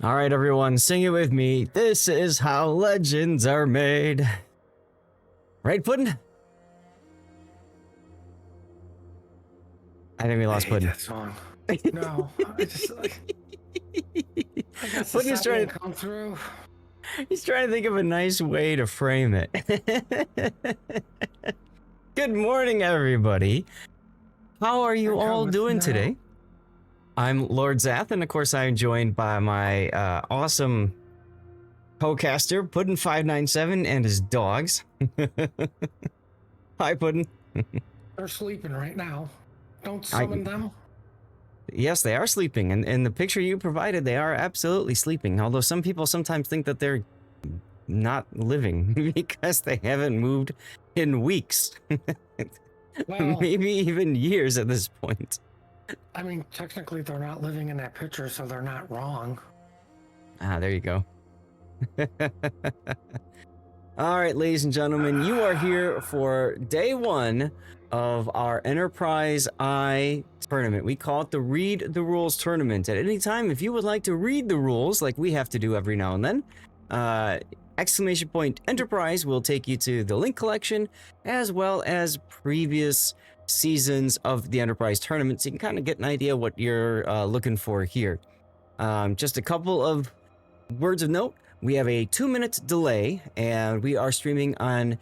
All right, everyone, sing it with me. This is how legends are made. Right, Puddin'? I think we lost Puddin'. That song. No, I just like. I guess Puddin's trying to come through. He's trying to think of a nice way to frame it. Good morning, everybody. How are you all doing today? I'm Lord Zath, and of course, I'm joined by my awesome co-caster, Puddin597, and his dogs. Hi, Puddin. They're sleeping right now. Don't summon them. Yes, they are sleeping, and in the picture you provided, they are absolutely sleeping. Although some people sometimes think that they're not living because they haven't moved in weeks. Well, maybe even years at this point. I mean, technically they're not living in that picture, so they're not wrong. Ah, there you go. All right, ladies and gentlemen, you are here for day one of our Enterprise I tournament. We call it the Read the Rules tournament. At any time, if you would like to read the rules, like we have to do every now and then, exclamation point Enterprise will take you to the link collection, as well as previous seasons of the Enterprise tournament, so you can kind of get an idea what you're looking for here. Just a couple of words of note. We have a 2-minute delay, and we are streaming on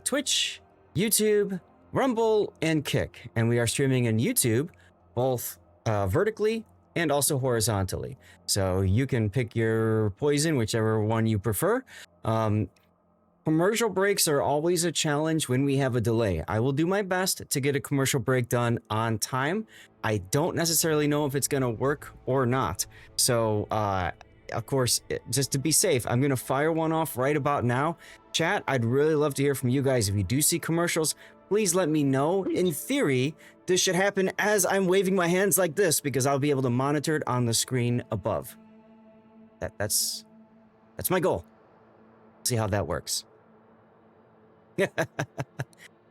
Twitch, YouTube, Rumble, and Kick. And we are streaming on YouTube, both vertically and also horizontally. So you can pick your poison, whichever one you prefer. Commercial breaks are always a challenge when we have a delay. I will do my best to get a commercial break done on time. I don't necessarily know if it's going to work or not. So, of course, just to be safe, I'm going to fire one off right about now. Chat, I'd really love to hear from you guys. If you do see commercials, please let me know. In theory, this should happen as I'm waving my hands like this, because I'll be able to monitor it on the screen above. That's my goal. See how that works.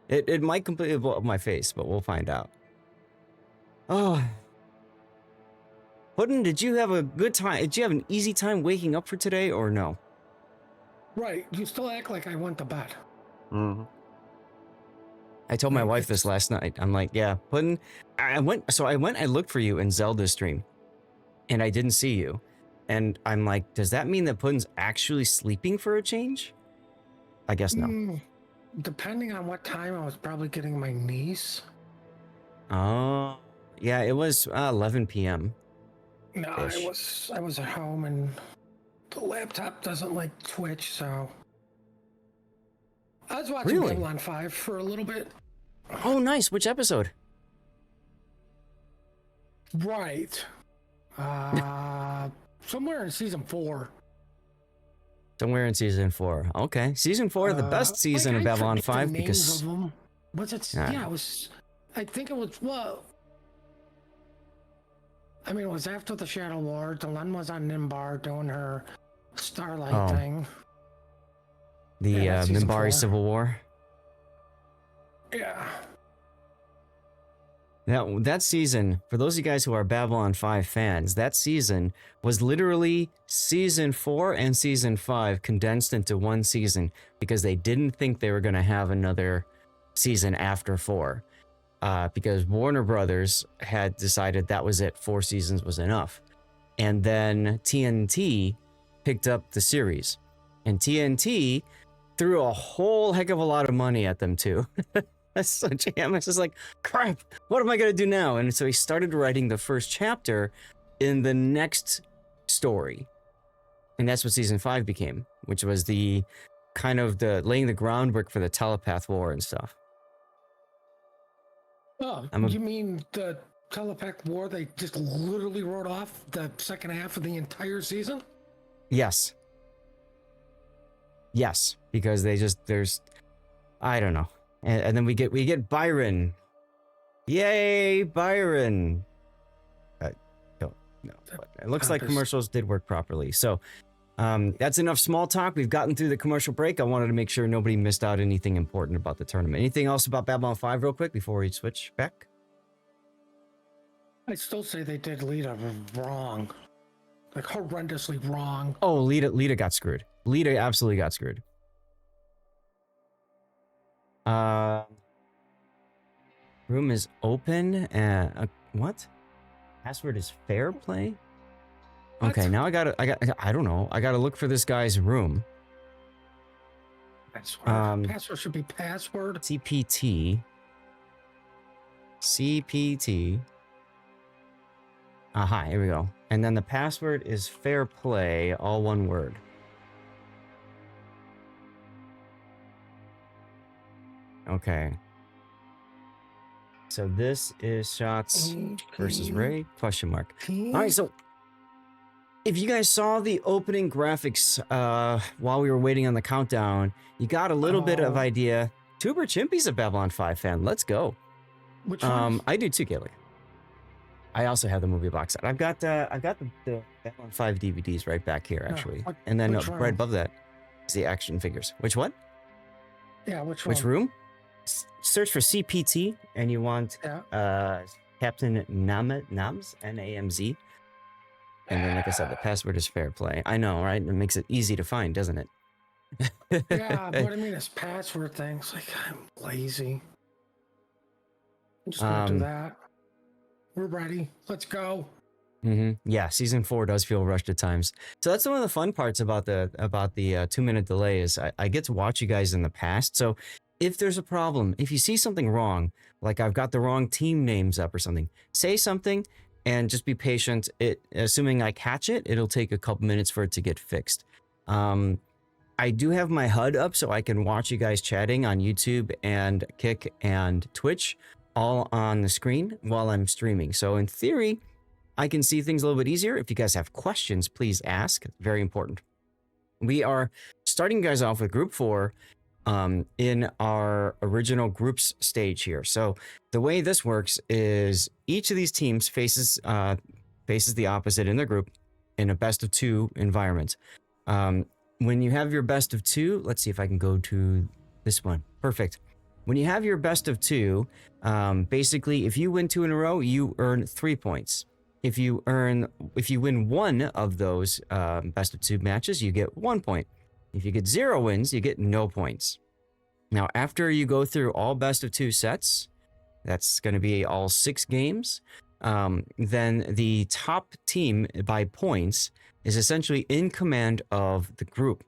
It might completely blow up my face, but we'll find out. Oh. Puddin', did you have a good time? Did you have an easy time waking up for today, or no? Right, you still act like I went to bed. Mm-hmm. I told my wife this last night. I'm like, yeah, Puddin', I looked for you in Zelda's stream, and I didn't see you. And I'm like, does that mean that Puddin's actually sleeping for a change? I guess no. Depending on what time, I was probably getting my niece. Oh, yeah, it was 11 p.m. No, I was at home, and the laptop doesn't like Twitch, so I was watching Babylon 5 for a little bit. Oh, nice. Which episode? Right. Somewhere in season 4. Somewhere in season 4. Okay. Season 4, the best season of Babylon 5 because... Was it? Yeah, it was... I think it was... Well... I mean, it was after the Shadow Lord. Delenn was on Nimbar doing her Starlight thing. The Minbari Civil War? Yeah. Now, that season, for those of you guys who are Babylon 5 fans, that season was literally season 4 and season 5 condensed into one season because they didn't think they were going to have another season after 4. Because Warner Brothers had decided that was it, 4 seasons was enough. And then TNT picked up the series. And TNT threw a whole heck of a lot of money at them too. So JMS is like, crap, what am I going to do now? And so he started writing the first chapter in the next story. And that's what season 5 became, which was the kind of the laying the groundwork for the Telepath War and stuff. Oh, you mean the Telepath War? They just literally wrote off the second half of the entire season? Yes. Yes, because there's, I don't know. And then we get Byron. Yay, Byron. I don't know, but it looks like commercials did work properly. So that's enough small talk. We've gotten through the commercial break. I wanted to make sure nobody missed out anything important about the tournament. Anything else about Babylon 5 real quick before we switch back? I still say they did Leadex wrong. like horrendously wrong. Oh, Leadex got screwed. Leadex absolutely got screwed. Room is open. What? Password is fair play. What? Okay, now I don't know. I gotta look for this guy's room. Password. Password should be password. CPT. Aha, here we go. And then the password is fair play, all one word. Okay. So this is shots versus Ray, question mark. All right, so if you guys saw the opening graphics while we were waiting on the countdown, you got a little bit of idea. Tuber Chimpy's a Babylon 5 fan. Let's go. Which one? I do too, Gaelic. I also have the movie box set. I've got the Babylon 5 DVDs right back here, actually. And then right above that is the action figures. Which one? Yeah, which room? Search for CPT, and you want Captain Namz, N-A-M-Z. And then, like I said, the password is fair play. I know, right? It makes it easy to find, doesn't it? Yeah, but I mean, it's password things. Like, I'm lazy. I'm just gonna do that. We're ready. Let's go. Yeah, season 4 does feel rushed at times. So that's one of the fun parts about the 2-minute delay is I get to watch you guys in the past. So if there's a problem, if you see something wrong, like I've got the wrong team names up or something, say something and just be patient. Assuming I catch it, it'll take a couple minutes for it to get fixed. I do have my HUD up so I can watch you guys chatting on YouTube and Kick and Twitch all on the screen while I'm streaming. So in theory, I can see things a little bit easier. If you guys have questions, please ask. Very important. We are starting you guys off with Group 4 in our original groups stage here. So the way this works is each of these teams faces the opposite in their group in a best of 2 environment. When you have your best of 2, let's see if I can go to this one. Perfect. When you have your best of 2, basically, if you win 2 in a row, you earn 3 points. If you win one of those best of 2 matches, you get 1 point. If you get 0 wins, you get no points. Now, after you go through all best of 2 sets, that's going to be all 6 games, then the top team by points is essentially in command of the group.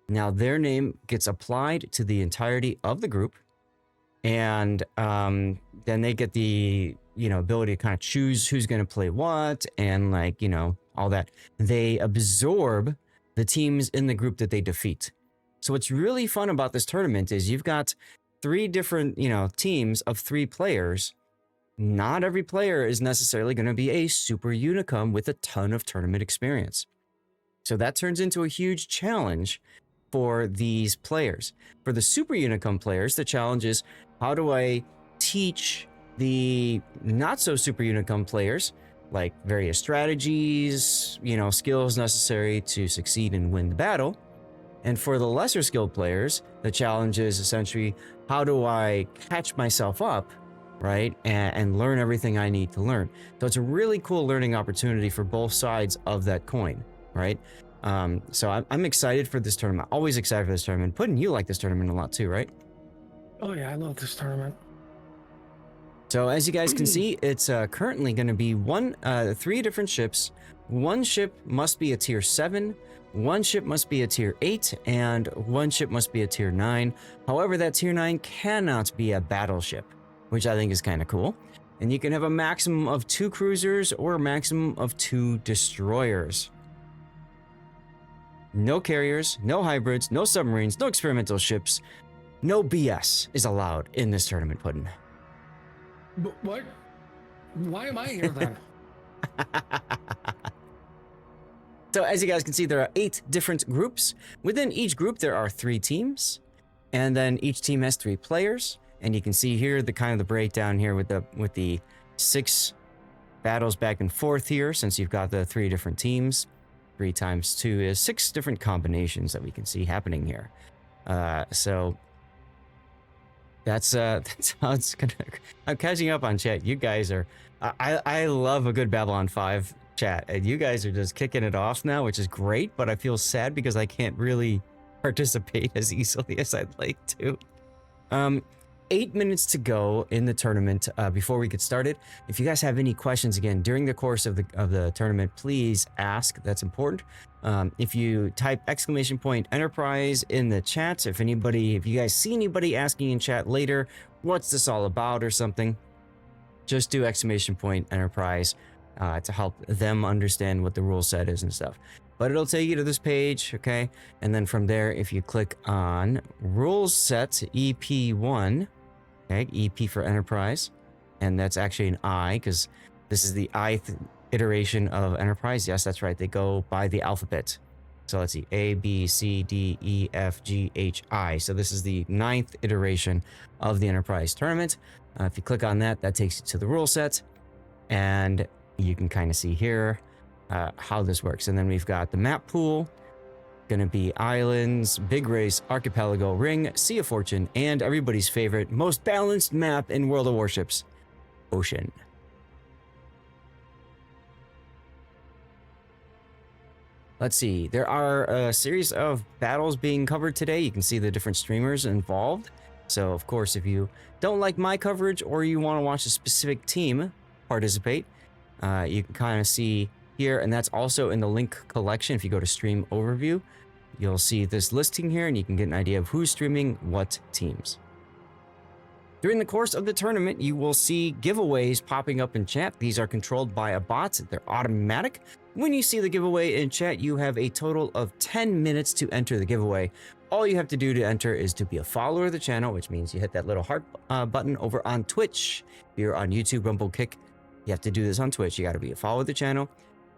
Now, their name gets applied to the entirety of the group, and then they get the ability to kind of choose who's going to play what, and all that. They absorb the teams in the group that they defeat. So what's really fun about this tournament is you've got 3 different teams of 3 players. Not every player is necessarily going to be a super unicum with a ton of tournament experience. So that turns into a huge challenge for these players. For the super unicum players, the challenge is, how do I teach the not so super unicum players like various strategies, skills necessary to succeed and win the battle? And for the lesser skilled players, the challenge is essentially, how do I catch myself up, right, and learn everything I need to learn? So it's a really cool learning opportunity for both sides of that coin, right? So I'm excited for this tournament. Always excited for this tournament. Puddin', you like this tournament a lot too, right? Oh yeah, I love this tournament. So as you guys can see, it's currently going to be 3 different ships. 1 ship must be a tier 7, 1 ship must be a tier 8, and 1 ship must be a tier 9. However, that tier 9 cannot be a battleship, which I think is kind of cool. And you can have a maximum of 2 cruisers or a maximum of 2 destroyers. No carriers, no hybrids, no submarines, no experimental ships. No BS is allowed in this tournament, Puddin'. But what? Why am I here then? So as you guys can see, there are 8 different groups. Within each group, there are 3 teams, and then each team has 3 players. And you can see here the kind of the breakdown here with the 6 battles back and forth here, since you've got the 3 different teams. 3 times 2 is 6 different combinations that we can see happening here. So that's how it's gonna. I'm catching up on chat. You guys are. I love a good Babylon 5 chat, and you guys are just kicking it off now, which is great, but I feel sad because I can't really participate as easily as I'd like to. 8 minutes to go in the tournament before we get started. If you guys have any questions again during the course of the tournament, please ask. That's important. If you type !Enterprise in the chat, if you guys see anybody asking in chat later, what's this all about or something, just do !Enterprise to help them understand what the rule set is and stuff. But it'll take you to this page, okay? And then from there, if you click on Rules Set EP1, okay, EP for Enterprise, and that's actually an I, because this is the ith iteration of Enterprise. Yes, that's right. They go by the alphabet. So let's see, A, B, C, D, E, F, G, H, I. So this is the 9th iteration of the Enterprise tournament. If you click on that, that takes you to the rule set, and you can kind of see here how this works. And then we've got the map pool, gonna be islands, big race, archipelago, ring, sea of fortune, and everybody's favorite, most balanced map in World of Warships, ocean. Let's see, there are a series of battles being covered today. You can see the different streamers involved. So of course, if you don't like my coverage or you want to watch a specific team participate, you can kind of see here, and that's also in the link collection. If you go to stream overview, you'll see this listing here, and you can get an idea of who's streaming what teams. During the course of the tournament, you will see giveaways popping up in chat. These are controlled by a bot. They're automatic. When you see the giveaway in chat, you have a total of 10 minutes to enter the giveaway. All you have to do to enter is to be a follower of the channel, which means you hit that little heart button over on Twitch. If you're on YouTube, Rumble, Kick, you have to do this on Twitch. You got to be a follower of the channel,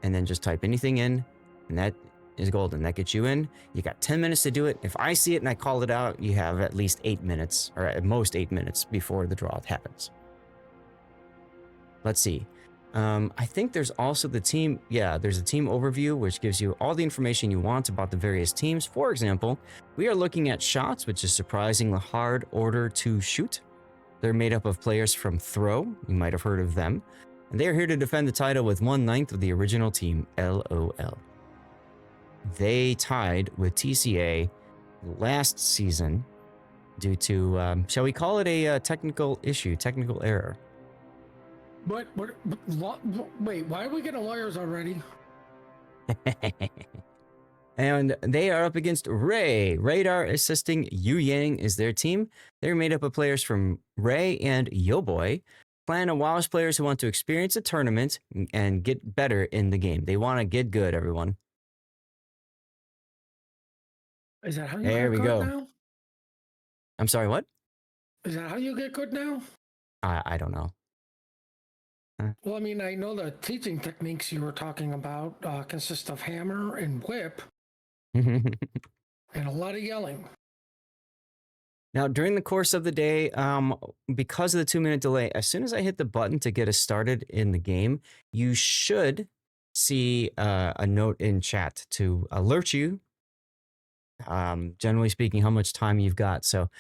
and then just type anything in, and that is golden. That gets you in. You got 10 minutes to do it. If I see it and I call it out, you have at least 8 minutes, or at most 8 minutes before the draw happens. Let's see. I think there's also the team. Yeah, there's a team overview, which gives you all the information you want about the various teams. For example, we are looking at Shots, which is surprisingly hard order to shoot. They're made up of players from Throw. You might have heard of them. And they are here to defend the title with 1/9 of the original team, LOL. They tied with TCA last season due to, shall we call it a technical issue, technical error. Wait, why are we getting lawyers already? And they are up against Ray. Radar assisting Yu Yang is their team. They're made up of players from Ray and Yo Boy. Plan of WoWS players who want to experience a tournament and get better in the game. They want to get good, everyone. Is that how you there get we good go. now? I'm sorry, what? Is that how you get good now? I don't know. Well, I mean, I know the teaching techniques you were talking about consist of hammer and whip and a lot of yelling. Now, during the course of the day, because of the 2-minute delay, as soon as I hit the button to get us started in the game, you should see a note in chat to alert you, generally speaking, how much time you've got. So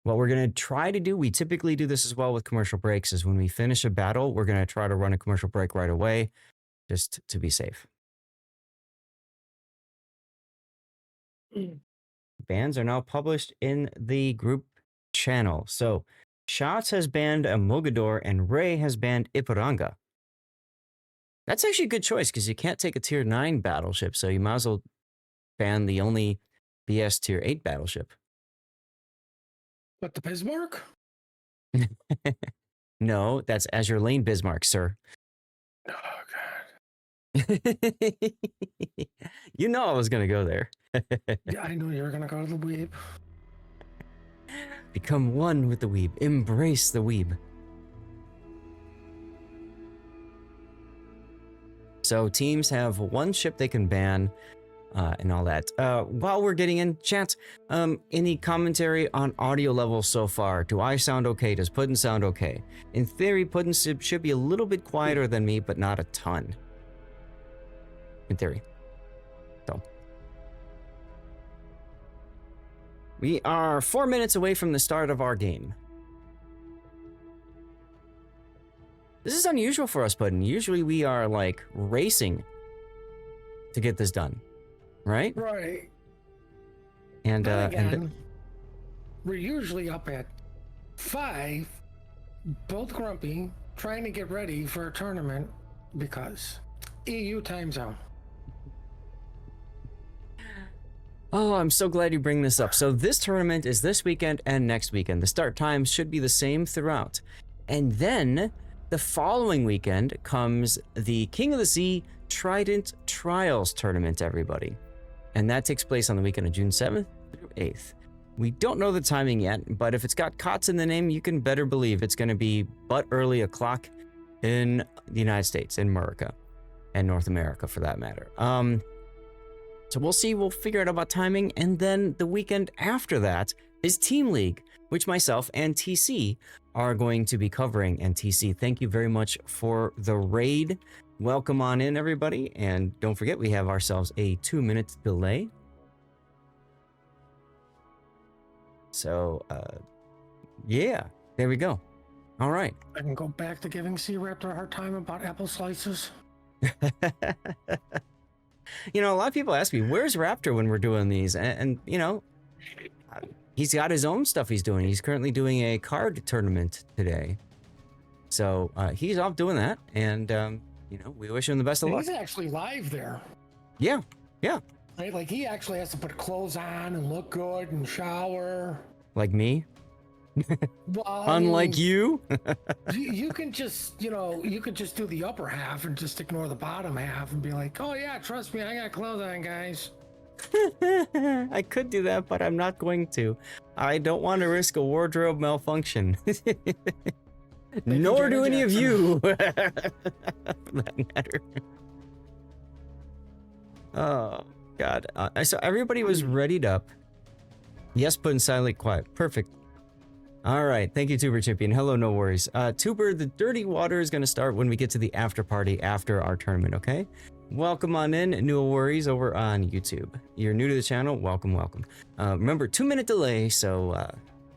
what we're going to try to do, we typically do this as well with commercial breaks, is when we finish a battle, we're going to try to run a commercial break right away, just to be safe. Bans are now published in the group channel. So Shots has banned a Mogador and Ray has banned Ipiranga. That's actually a good choice because you can't take a tier 9 battleship, so you might as well ban the only BS tier 8 battleship. What, the Bismarck? No, that's Azure Lane Bismarck, sir. Oh, God. You know I was going to go there. Yeah, I knew you were going to go to the weeb. Become one with the weeb. Embrace the weeb. So teams have one ship they can ban and all that. While we're getting in, chat, any commentary on audio levels so far? Do I sound okay? Does Puddin sound okay? In theory, Puddin should be a little bit quieter than me, but not a ton. In theory. So. We are 4 minutes away from the start of our game. This is unusual for us, Puddin. Usually we are like racing to get this done, right? Right. And again, we're usually up at 5, both grumpy, trying to get ready for a tournament because EU time zone. oh, I'm so glad you bring this up. So this tournament is this weekend and next weekend. The start times should be the same throughout. And then the following weekend comes the King of the Sea Trident Trials tournament, everybody. And that takes place on the weekend of June 7th through 8th. We don't know the timing yet, but if it's got COTS in the name, you can better believe it's going to be but early o'clock in the United States, in America, and North America for that matter. So we'll see, we'll figure out about timing, and then the weekend after that is Team League, which myself and TC are going to be covering. And TC, thank you very much for the raid. Welcome on in, everybody, and don't forget we have ourselves a 2-minute delay. So, yeah, there we go. All right. I can go back to giving Sea Raptor a hard time about apple slices. You know, a lot of people ask me, where's Raptor when we're doing these? And you know, he's got his own stuff he's doing. He's currently doing a card tournament today. So he's off doing that. And, you know, we wish him the best of luck. He's actually live there. Yeah, yeah. Right? Like, he actually has to put clothes on and look good and shower. Like me? Well, Unlike you? you can just, you know, you could just do the upper half and just ignore the bottom half and be like, oh yeah, trust me, I got clothes on, guys. I could do that, but I'm not going to. I don't want to risk a wardrobe malfunction. Nor do any of you, for that matter. Oh, God. So everybody was readied up. Yes, put in silent quiet. Perfect. All right. Thank you, Tuber Champion. Hello, no worries. Tuber, the dirty water is going to start when we get to the after party after our tournament, okay? Welcome on in, no worries, over on YouTube. You're new to the channel, welcome, welcome. Remember, 2-minute delay, so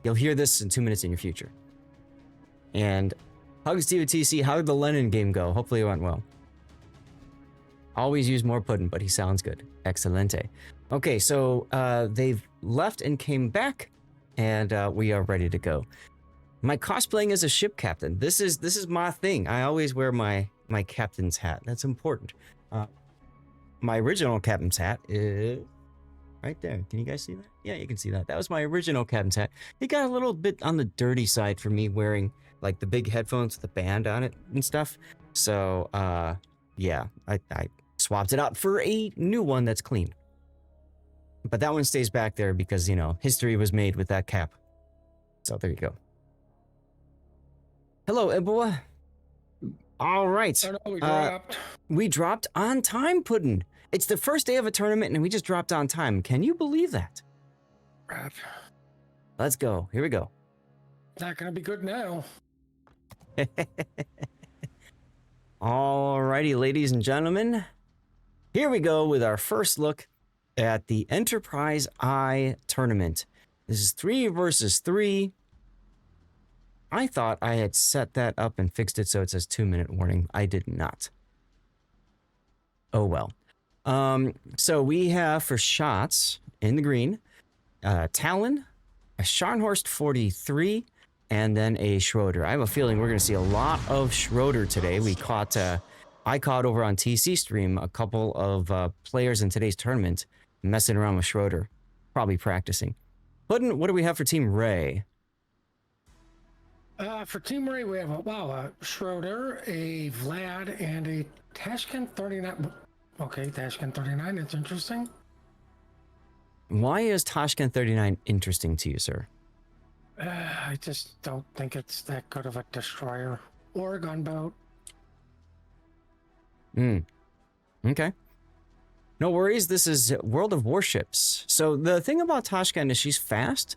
you'll hear this in 2 minutes in your future. And hugs to you, TC. How did the Lennon game go? Hopefully it went well. Always use more pudding, but he sounds good. Excelente. Okay, so they've left and came back, and we are ready to go. My cosplaying as a ship captain. This is my thing. I always wear my captain's hat. That's important. My original captain's hat is right there. Can you guys see that? Yeah, you can see that. That was my original captain's hat. It got a little bit on the dirty side for me wearing like the big headphones with the band on it and stuff. So yeah, I swapped it out for a new one that's clean. But that one stays back there because, you know, history was made with that cap. So there you go. Hello, Ebola. All right. Oh, no, we dropped. We dropped on time, Puddin'. It's the first day of a tournament and we just dropped on time. Can you believe that? Crap. Let's go. Here we go. Not gonna be good now. Alrighty, ladies and gentlemen. Here we go with our first look at the Enterprise I tournament. This is 3 versus 3. I thought I had set that up and fixed it so it says 2-minute warning. I did not. Oh well. So we have for shots in the green, Talon, a Scharnhorst 43, and then a Schroeder. I have a feeling we're going to see a lot of Schroeder today. We caught, I caught over on TC stream a couple of players in today's tournament messing around with Schroeder, probably practicing. Puddin', what do we have for Team Ray? For Team Ray, we have a Schroeder, a Vlad, and a Tashkent 39. Okay, Tashkent 39, it's interesting. Why is Tashkent 39 interesting to you, sir? I just don't think it's that good of a destroyer or a gunboat. Okay. No worries, this is World of Warships. So the thing about Tashkent is she's fast.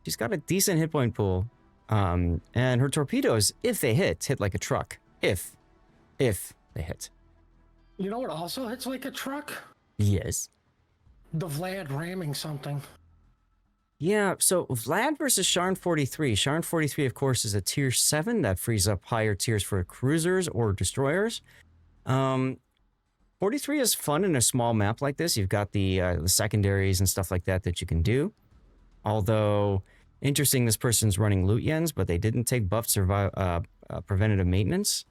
She's got a decent hit point pool. And her torpedoes, if they hit like a truck. If they hit. You know what also hits like a truck? Yes. The Vlad ramming something. Yeah, so Vlad versus Sharn 43. Sharn 43, of course, is a tier 7 that frees up higher tiers for cruisers or destroyers. 43 is fun in a small map like this. You've got the secondaries and stuff like that that you can do. Although, interesting, this person's running loot yens, but they didn't take buffed preventative maintenance.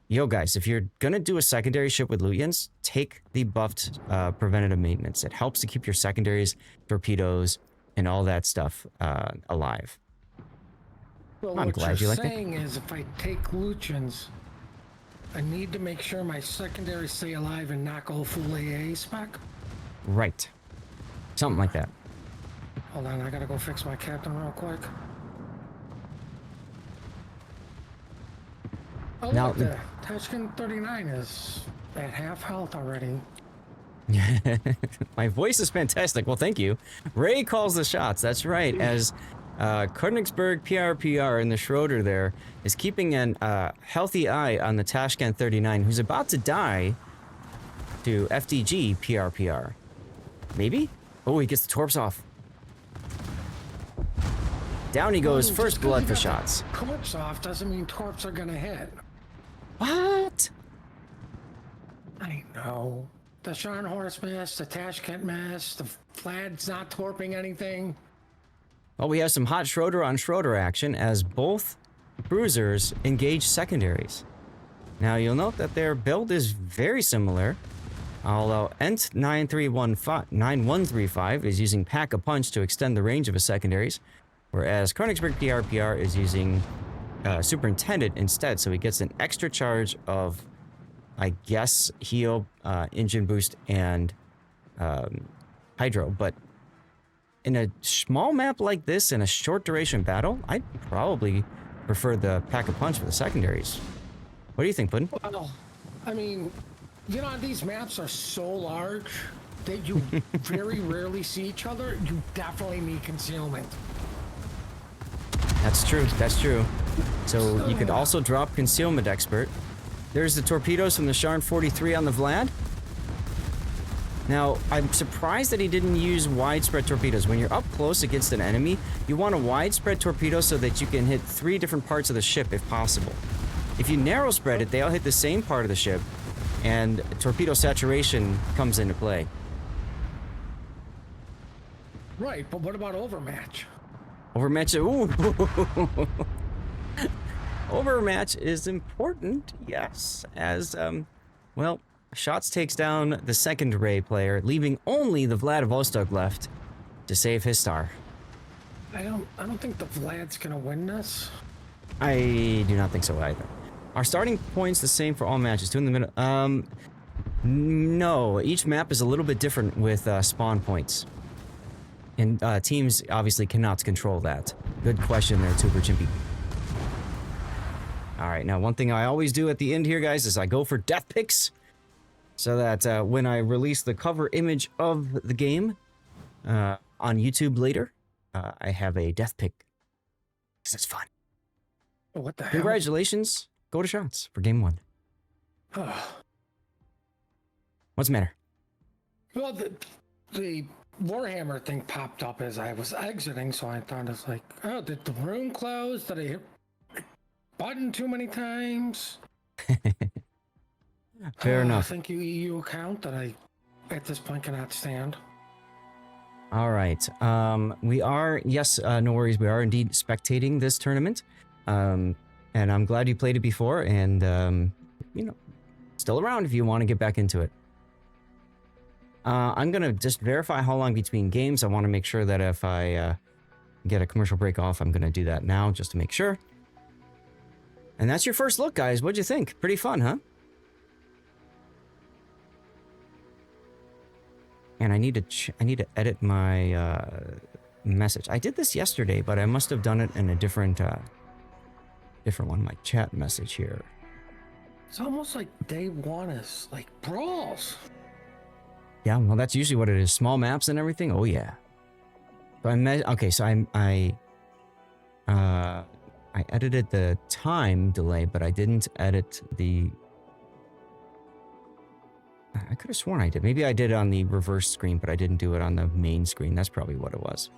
Yo, guys, if you're gonna do a secondary ship with loot yens, take the buffed preventative maintenance. It helps to keep your secondaries, torpedoes, and all that stuff alive. Well, I'm glad you like it. What you're saying is if I take Lucians, I need to make sure my secondaries stay alive and not go full AA spec? Right. Something like that. Hold on, I gotta go fix my captain real quick. Oh, Now, look, the Tashkent 39 is at half health already. My voice is fantastic. Well, thank you. Ray calls the shots. That's right. As Königsberg PRPR in the Schroeder there is keeping an healthy eye on the Tashkent 39, who's about to die to FDG PRPR. Maybe? Oh, he gets the torps off. Down he goes. First blood for shots. Torps off doesn't mean torps are gonna hit. What? I know. The Scharnhorst missed, the Tashkent missed, the Vlad's not torping anything. Well, we have some hot Schroeder on Schroeder action as both cruisers engage secondaries. Now, you'll note that their build is very similar, although Ent 9135 is using Pack-a-Punch to extend the range of his secondaries, whereas Königsberg PRPR is using Superintendent instead, so he gets an extra charge of, I guess, heal, engine boost, and hydro. But in a small map like this, in a short duration battle, I'd probably prefer the Pack-a-Punch for the secondaries. What do you think, Puddin? Well, I mean, you know, these maps are so large that you very rarely see each other. You definitely need concealment. That's true. That's true. So you could also drop Concealment Expert. There's the torpedoes from the Sharn 43 on the Vlad. Now, I'm surprised that he didn't use widespread torpedoes. When you're up close against an enemy, you want a widespread torpedo so that you can hit 3 different parts of the ship if possible. If you narrow spread it, they all hit the same part of the ship, and torpedo saturation comes into play. Right, but what about overmatch? Overmatch, ooh. Overmatch is important, yes, as, well, Shots takes down the second Ray player, leaving only the Vladivostok left to save his star. I don't think the Vlad's gonna win this. I do not think so either. Our starting point's the same for all matches, 2 in the middle. No, each map is a little bit different with spawn points. And teams obviously cannot control that. Good question there, Tuber Chimpy. Alright, now one thing I always do at the end here, guys, is I go for death picks. So that when I release the cover image of the game on YouTube later, I have a death pick. Because it's fun. Oh, what the hell? Congratulations. Go to shots for game 1. What's the matter? Well, the Warhammer thing popped up as I was exiting, so I thought it's like, oh, did the room close? Did I hit button too many times? Fair enough. Thank you, EU account that I, at this point, cannot stand. All right. We are, yes, no worries. We are indeed spectating this tournament. And I'm glad you played it before and, you know, still around if you want to get back into it. I'm going to just verify how long between games. I want to make sure that if I get a commercial break off, I'm going to do that now just to make sure. And that's your first look, guys. What'd you think? Pretty fun, huh? And I need to edit my message. I did this yesterday, but I must have done it in a different one. My chat message here. It's almost like day 1 is like brawls. Yeah, well, that's usually what it is. Small maps and everything. Oh yeah. So okay. So I edited the time delay, but I didn't edit the. I could have sworn I did. Maybe I did it on the reverse screen, but I didn't do it on the main screen. That's probably what it was.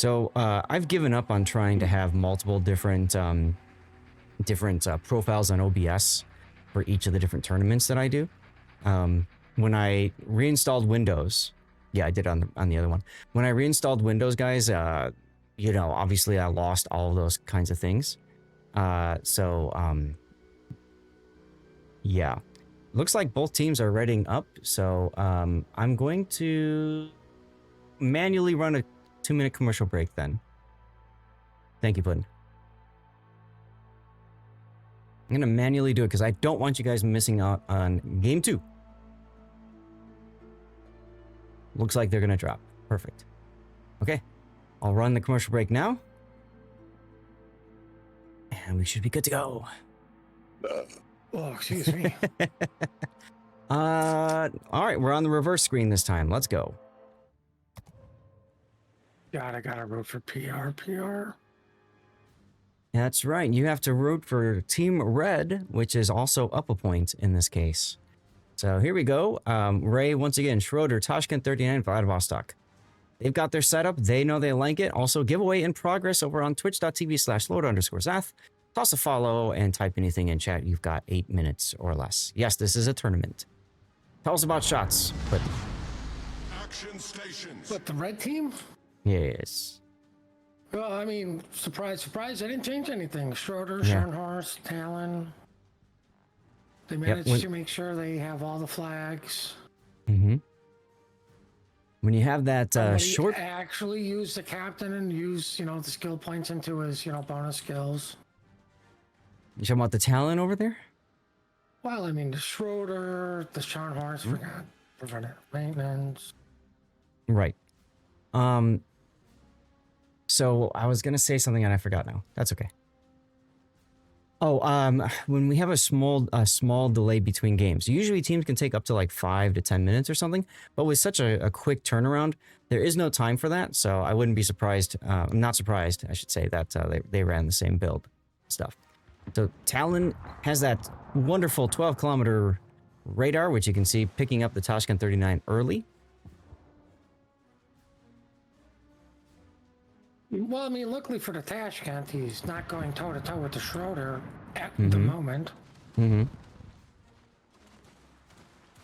So I've given up on trying to have multiple different profiles on OBS for each of the different tournaments that I do. When I reinstalled Windows, yeah, I did on the other one. When I reinstalled Windows, guys, you know, obviously I lost all of those kinds of things. Yeah, looks like both teams are readying up. So I'm going to manually run a 2-minute commercial break then. Thank you, Puddin. I'm going to manually do it because I don't want you guys missing out on game 2. Looks like they're going to drop. Perfect. Okay. I'll run the commercial break now. And we should be good to go. Oh, excuse me. All right. We're on the reverse screen this time. Let's go. God, I gotta root for PR. That's right. You have to root for Team Red, which is also up a point in this case. So here we go. Ray, once again, Schroeder, Tashkent 39, Vladivostok. They've got their setup. They know they like it. Also, giveaway in progress over on twitch.tv/Lord_Zath. Toss a follow and type anything in chat. You've got 8 minutes or less. Yes, this is a tournament. Tell us about shots, but... Action stations. But the red team? Yes. Well, I mean, surprise, surprise, they didn't change anything. Schroeder, Yeah. Scharnhorst, Talon. They managed to make sure they have all the flags. Mm-hmm. When you have that short... actually use the captain and use, you know, the skill points into his, you know, bonus skills. You talking about the Talon over there? Well, I mean, the Schroeder, the Scharnhorst, forgot preventive maintenance. Right. So I was gonna say something and I forgot now. That's okay. Oh, when we have a small delay between games, usually teams can take up to like 5 to 10 minutes or something. But with such a quick turnaround, there is no time for that. So I wouldn't be surprised. I'm not surprised, I should say, that they ran the same build stuff. So Talon has that wonderful 12-kilometer radar, which you can see picking up the Tashkent 39 early. Well, I mean, luckily for the Tashkent, he's not going toe-to-toe with the Schroeder at the moment. Mm-hmm.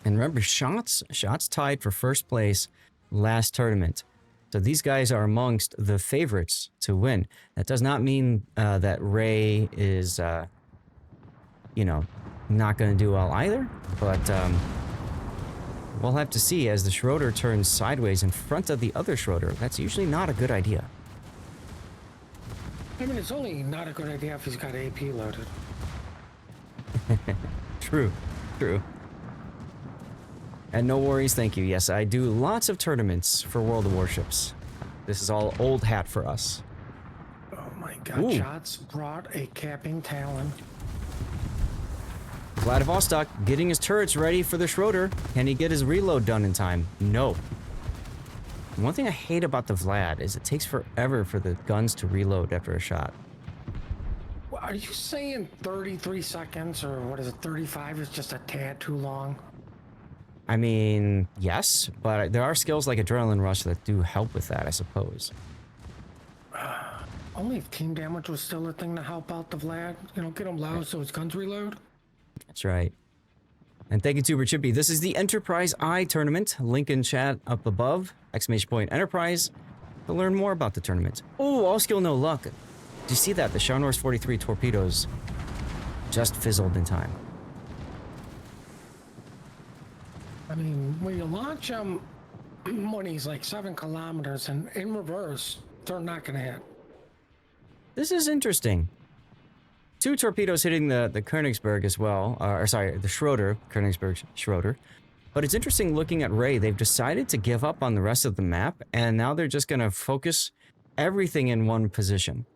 And remember, Shots tied for first place last tournament. So these guys are amongst the favorites to win. That does not mean that Ray is, you know, not going to do well either. But we'll have to see as the Schroeder turns sideways in front of the other Schroeder. That's usually not a good idea. I mean, it's only not a good idea if he's got AP loaded. True. And no worries, thank you. Yes, I do lots of tournaments for World of Warships. This is all old hat for us. Oh my god, Ooh. Shots brought a capping Talon. Vladivostok getting his turrets ready for the Schroeder. Can he get his reload done in time? No. One thing I hate about the Vlad is it takes forever for the guns to reload after a shot. Well, are you saying 33 seconds or what is it, 35 is just a tad too long? I mean, yes, but there are skills like Adrenaline Rush that do help with that, I suppose. Only if team damage was still a thing to help out the Vlad. You know, get him low so his guns reload. That's right. And thank you, Tuber Chippy. This is the Enterprise I tournament. Link in chat up above. ! Enterprise to learn more about the tournament. Oh, all skill, no luck. Did you see that? The Scharnhorst 43 torpedoes just fizzled in time. I mean, when you launch him when he's like 7 kilometers and in reverse, they're not going to hit. This is interesting. 2 torpedoes hitting the Königsberg as well. Or sorry, the Schroeder. Königsberg Schroeder. But it's interesting looking at Ray. They've decided to give up on the rest of the map, and now they're just going to focus everything in one position.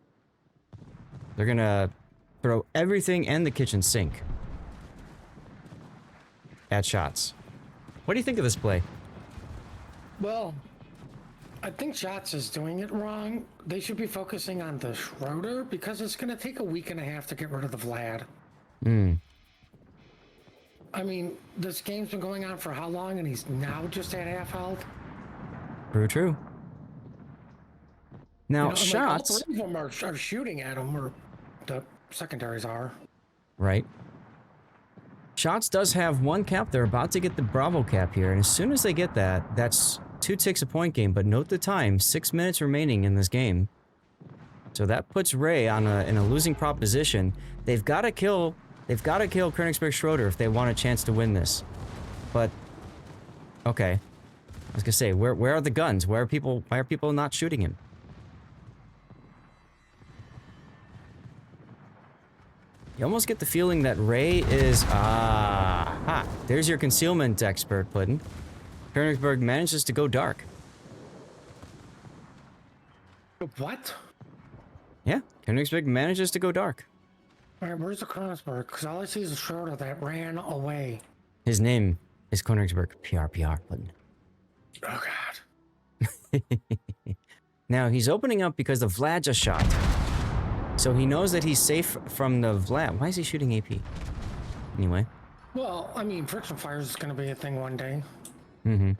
They're going to throw everything and the kitchen sink at Shots. What do you think of this play? Well, I think Shots is doing it wrong. They should be focusing on the Schroeder because it's going to take a week and a half to get rid of the Vlad. I mean, this game's been going on for how long and he's now just at half health? True. Now, like, shots... all three of them are shooting at him, or the secondaries are. Right. Shots does have one cap. They're about to get the Bravo cap here, and as soon as they get that, that's 2 ticks a point game. But note the time, 6 minutes remaining in this game. So that puts Ray on in a losing proposition. They've got to kill Königsberg Schroeder if they want a chance to win this. But okay, I was gonna say, where are the guns? Why are people not shooting him? You almost get the feeling that Ray is... there's your concealment expert, Puddin. Königsberg manages to go dark. What? Yeah, Königsberg manages to go dark. Alright, where's the Königsberg? Because all I see is a Schroeder that ran away. His name is Königsberg. PR, Puddin. Oh, God. Now, he's opening up because the Vlad just shot. So he knows that he's safe from the Vlad. Why is he shooting AP? Anyway. Well, I mean, friction fires is going to be a thing one day. Mm-hmm.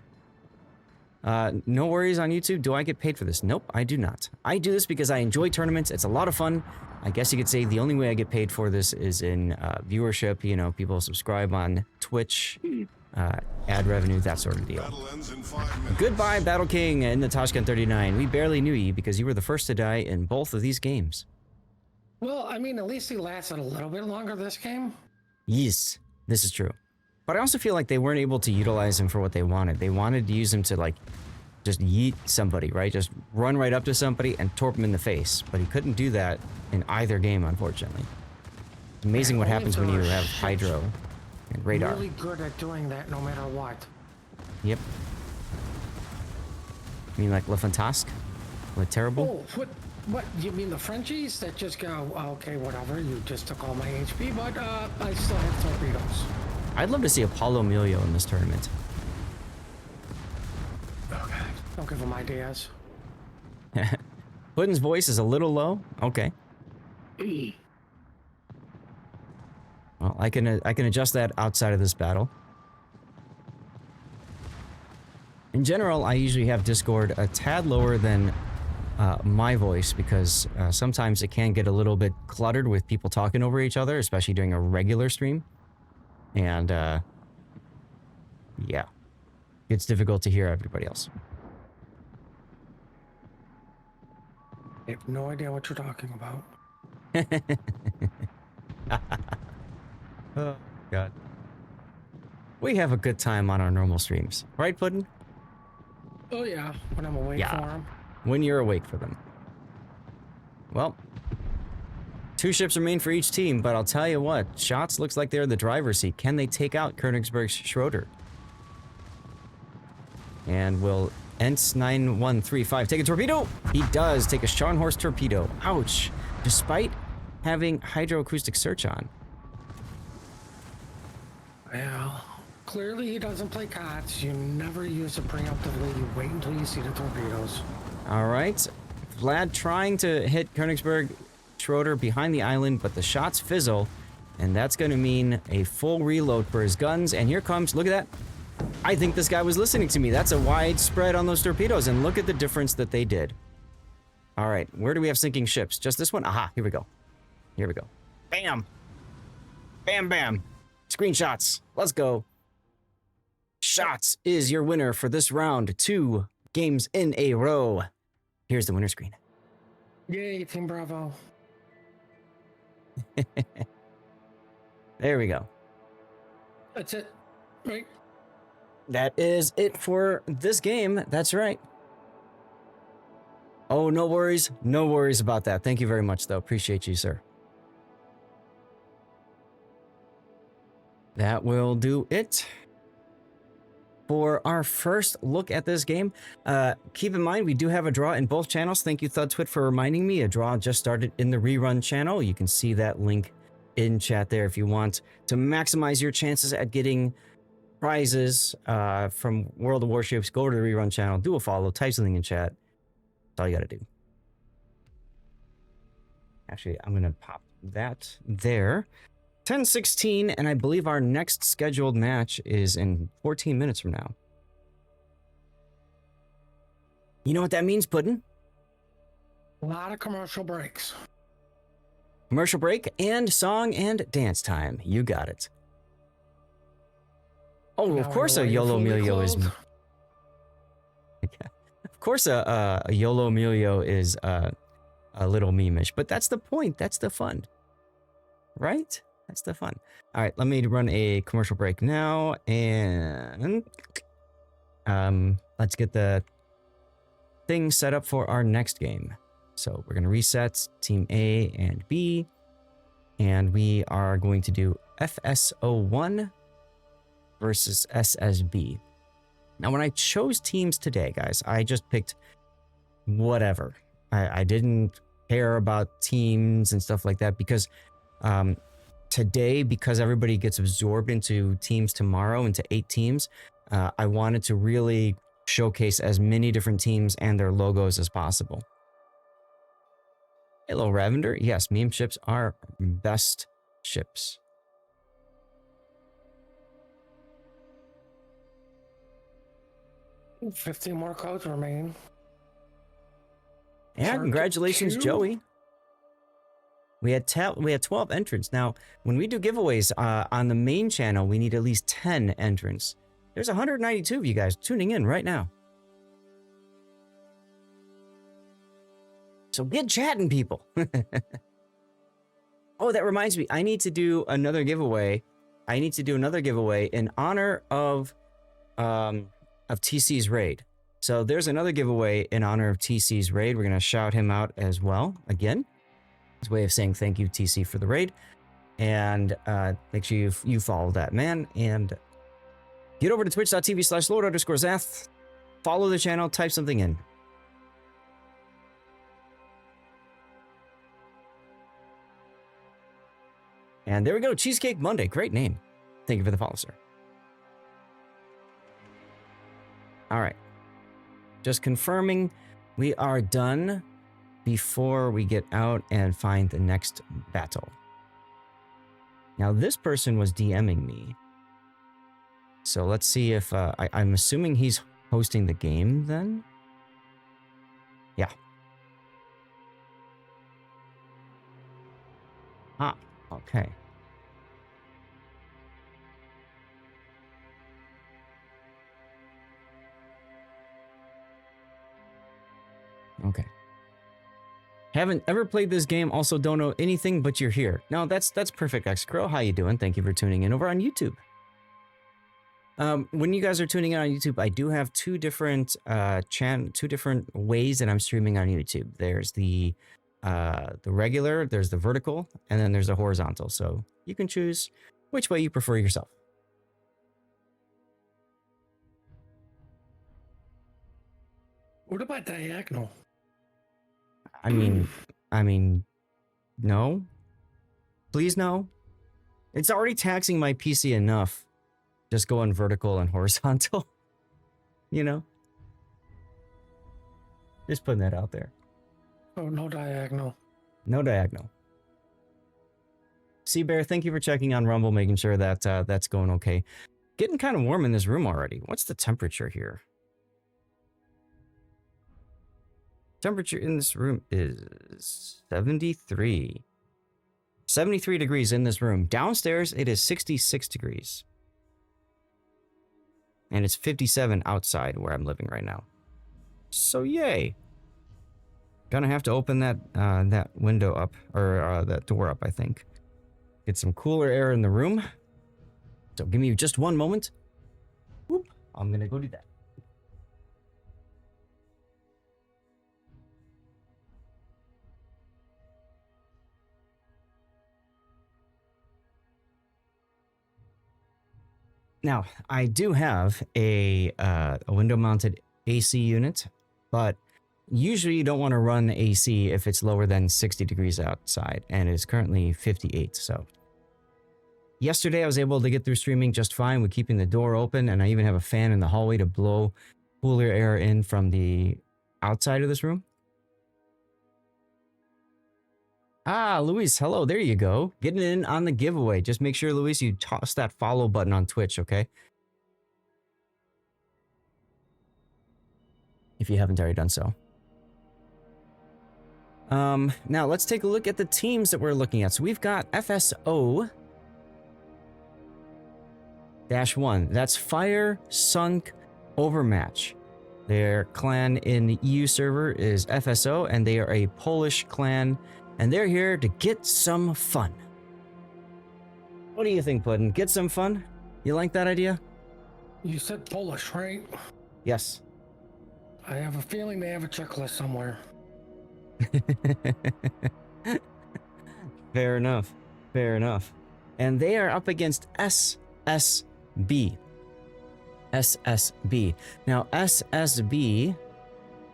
No worries on YouTube. Do I get paid for this? Nope, I do not. I do this because I enjoy tournaments. It's a lot of fun. I guess you could say the only way I get paid for this is in viewership. You know, people subscribe on Twitch, ad revenue, that sort of deal. Goodbye, Battle King and Natashkan 39. We barely knew you because you were the first to die in both of these games. Well, I mean, at least he lasted a little bit longer this game. Yes, this is true. But I also feel like they weren't able to utilize him for what they wanted. They wanted to use him to, like, just yeet somebody, right? Just run right up to somebody and torp him in the face. But he couldn't do that in either game, unfortunately. It's amazing what happens when you have Hydro and Radar. Really good at doing that no matter what. Yep. You mean like Le Fantasque? Le Terrible? Oh, what? You mean the Frenchies that just go, okay, whatever, you just took all my HP, but I still have torpedoes. I'd love to see Apollo Emilio in this tournament. Oh, God. Don't give him ideas. Puddin's voice is a little low. Okay. Well, I can adjust that outside of this battle. In general, I usually have Discord a tad lower than my voice because sometimes it can get a little bit cluttered with people talking over each other, especially during a regular stream. And, yeah. It's difficult to hear everybody else. I have no idea what you're talking about. Oh, God. We have a good time on our normal streams. Right, Puddin? Oh, yeah, when I'm awake for him. When you're awake for them. Well, 2 ships remain for each team, but I'll tell you what, Shots looks like they're in the driver's seat. Can they take out Königsberg's Schroeder? And will Ents 9135 take a torpedo? He does take a Scharnhorst torpedo. Ouch. Despite having hydroacoustic search on. Well, clearly he doesn't play COTS. You never use it preemptively. You wait until you see the torpedoes. All right. Vlad trying to hit Königsberg Schroeder behind the island, but the shots fizzle, and that's going to mean a full reload for his guns. And here comes, look at that. I think this guy was listening to me. That's a wide spread on those torpedoes, and look at the difference that they did. All right, where do we have sinking ships? Just this one? Aha, here we go. Here we go. Bam. Bam, bam. Screenshots. Let's go. Shots is your winner for this round. 2 games in a row. Here's the winner screen. Yay, Team Bravo. There we go. That's it, right? That is it for this game. That's right. Oh, no worries. No worries about that. Thank you very much, though. Appreciate you, sir. That will do it for our first look at this game. Keep in mind, we do have a draw in both channels. Thank you, ThudTwit, for reminding me. A draw just started in the rerun channel. You can see that link in chat there if you want to maximize your chances at getting prizes from World of Warships. Go to the rerun channel, do a follow, type something in chat. That's all you gotta do. Actually, I'm gonna pop that there. 10:16, and I believe our next scheduled match is in 14 minutes from now. You know what that means, Puddin? A lot of commercial breaks. Commercial break and song and dance time. You got it. Oh, of Now course a you're YOLO fully Emilio is... clothed. Of course a YOLO Emilio is a little memeish, but that's the point. That's the fun. Right? That's the fun. All right, let me run a commercial break now, and let's get the thing set up for our next game. So we're going to reset Team A and B, and we are going to do FS01 versus SSB. Now, when I chose teams today, guys, I just picked whatever. I didn't care about teams and stuff like that because today, because everybody gets absorbed into teams tomorrow, into 8 teams, I wanted to really showcase as many different teams and their logos as possible. Hello, Ravender. Yes, meme ships are best ships. Ooh, 15 more codes remain. Yeah, Shark congratulations, Q. Joey. We had 12 entrants. Now, when we do giveaways on the main channel, we need at least 10 entrants. There's 192 of you guys tuning in right now. So get chatting, people. Oh, that reminds me. I need to do another giveaway. I need to do another giveaway in honor of TC's raid. So there's another giveaway in honor of TC's raid. We're going to shout him out as well. Again, his way of saying thank you, TC, for the raid. And make sure you follow that man. And get over to twitch.tv/Lord_Zath. Follow the channel. Type something in. And there we go. Cheesecake Monday. Great name. Thank you for the follow, sir. All right. Just confirming we are done before we get out and find the next battle. Now, this person was DMing me. So let's see if... I'm assuming he's hosting the game then? Yeah. Ah, okay. Okay. Haven't ever played this game, also don't know anything, but you're here. No, that's perfect, X-Crow. How you doing? Thank you for tuning in over on YouTube. When you guys are tuning in on YouTube, I do have two different ways that I'm streaming on YouTube. There's the regular, there's the vertical, and then there's the horizontal. So you can choose which way you prefer yourself. What about diagonal? I mean, no. Please no. It's already taxing my PC enough. Just going vertical and horizontal. You know? Just putting that out there. Oh, no diagonal. No diagonal. Seabear, thank you for checking on Rumble, making sure that that's going okay. Getting kind of warm in this room already. What's the temperature here? Temperature in this room is 73. 73 degrees in this room. Downstairs, it is 66 degrees. And it's 57 outside where I'm living right now. So yay. Gonna have to open that that window up, or that door up, I think. Get some cooler air in the room. So give me just one moment. Whoop, I'm gonna go do that. Now, I do have a window-mounted AC unit, but usually you don't want to run AC if it's lower than 60 degrees outside, and it is currently 58, so. Yesterday, I was able to get through streaming just fine with keeping the door open, and I even have a fan in the hallway to blow cooler air in from the outside of this room. Ah, Luis, hello, there you go. Getting in on the giveaway. Just make sure, Luis, you toss that follow button on Twitch, okay? If you haven't already done so. Now let's take a look at the teams that we're looking at. So we've got FSO-1. That's Fire Sunk Overmatch. Their clan in the EU server is FSO, and they are a Polish clan, and they're here to get some fun. What do you think, Puddin'? Get some fun? You like that idea? You said Polish, right? Yes. I have a feeling they have a checklist somewhere. Fair enough. Fair enough. And they are up against SSB. SSB. Now, SSB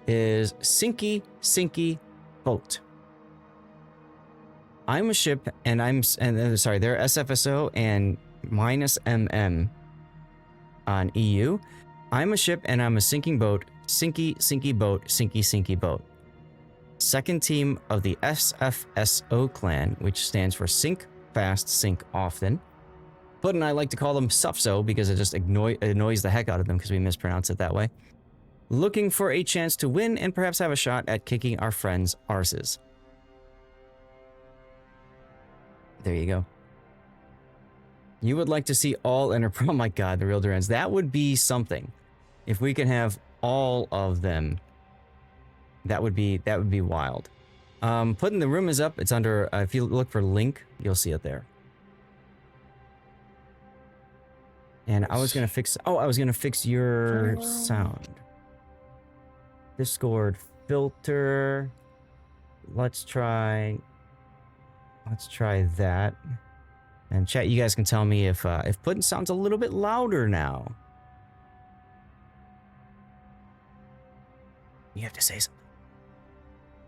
is Sinky Boat. I'm a ship, and sorry, they're SFSO and minus MM on EU. I'm a ship, and I'm a sinking boat. Sinky boat, sinky boat. Second team of the SFSO clan, which stands for Sink Fast, Sink Often. Bud and I like to call them SUFSO because it just annoys the heck out of them because we mispronounce it that way. Looking for a chance to win and perhaps have a shot at kicking our friends' arses. There you go. You would like to see all Enterprise. Oh my god, the real Durans. That would be something. If we can have all of them, that would be wild. Putting the room is up. It's under, if you look for link, you'll see it there. And I was gonna fix, your sound. Discord filter. Let's try that. And chat, you guys can tell me if Puddin' sounds a little bit louder now. You have to say something.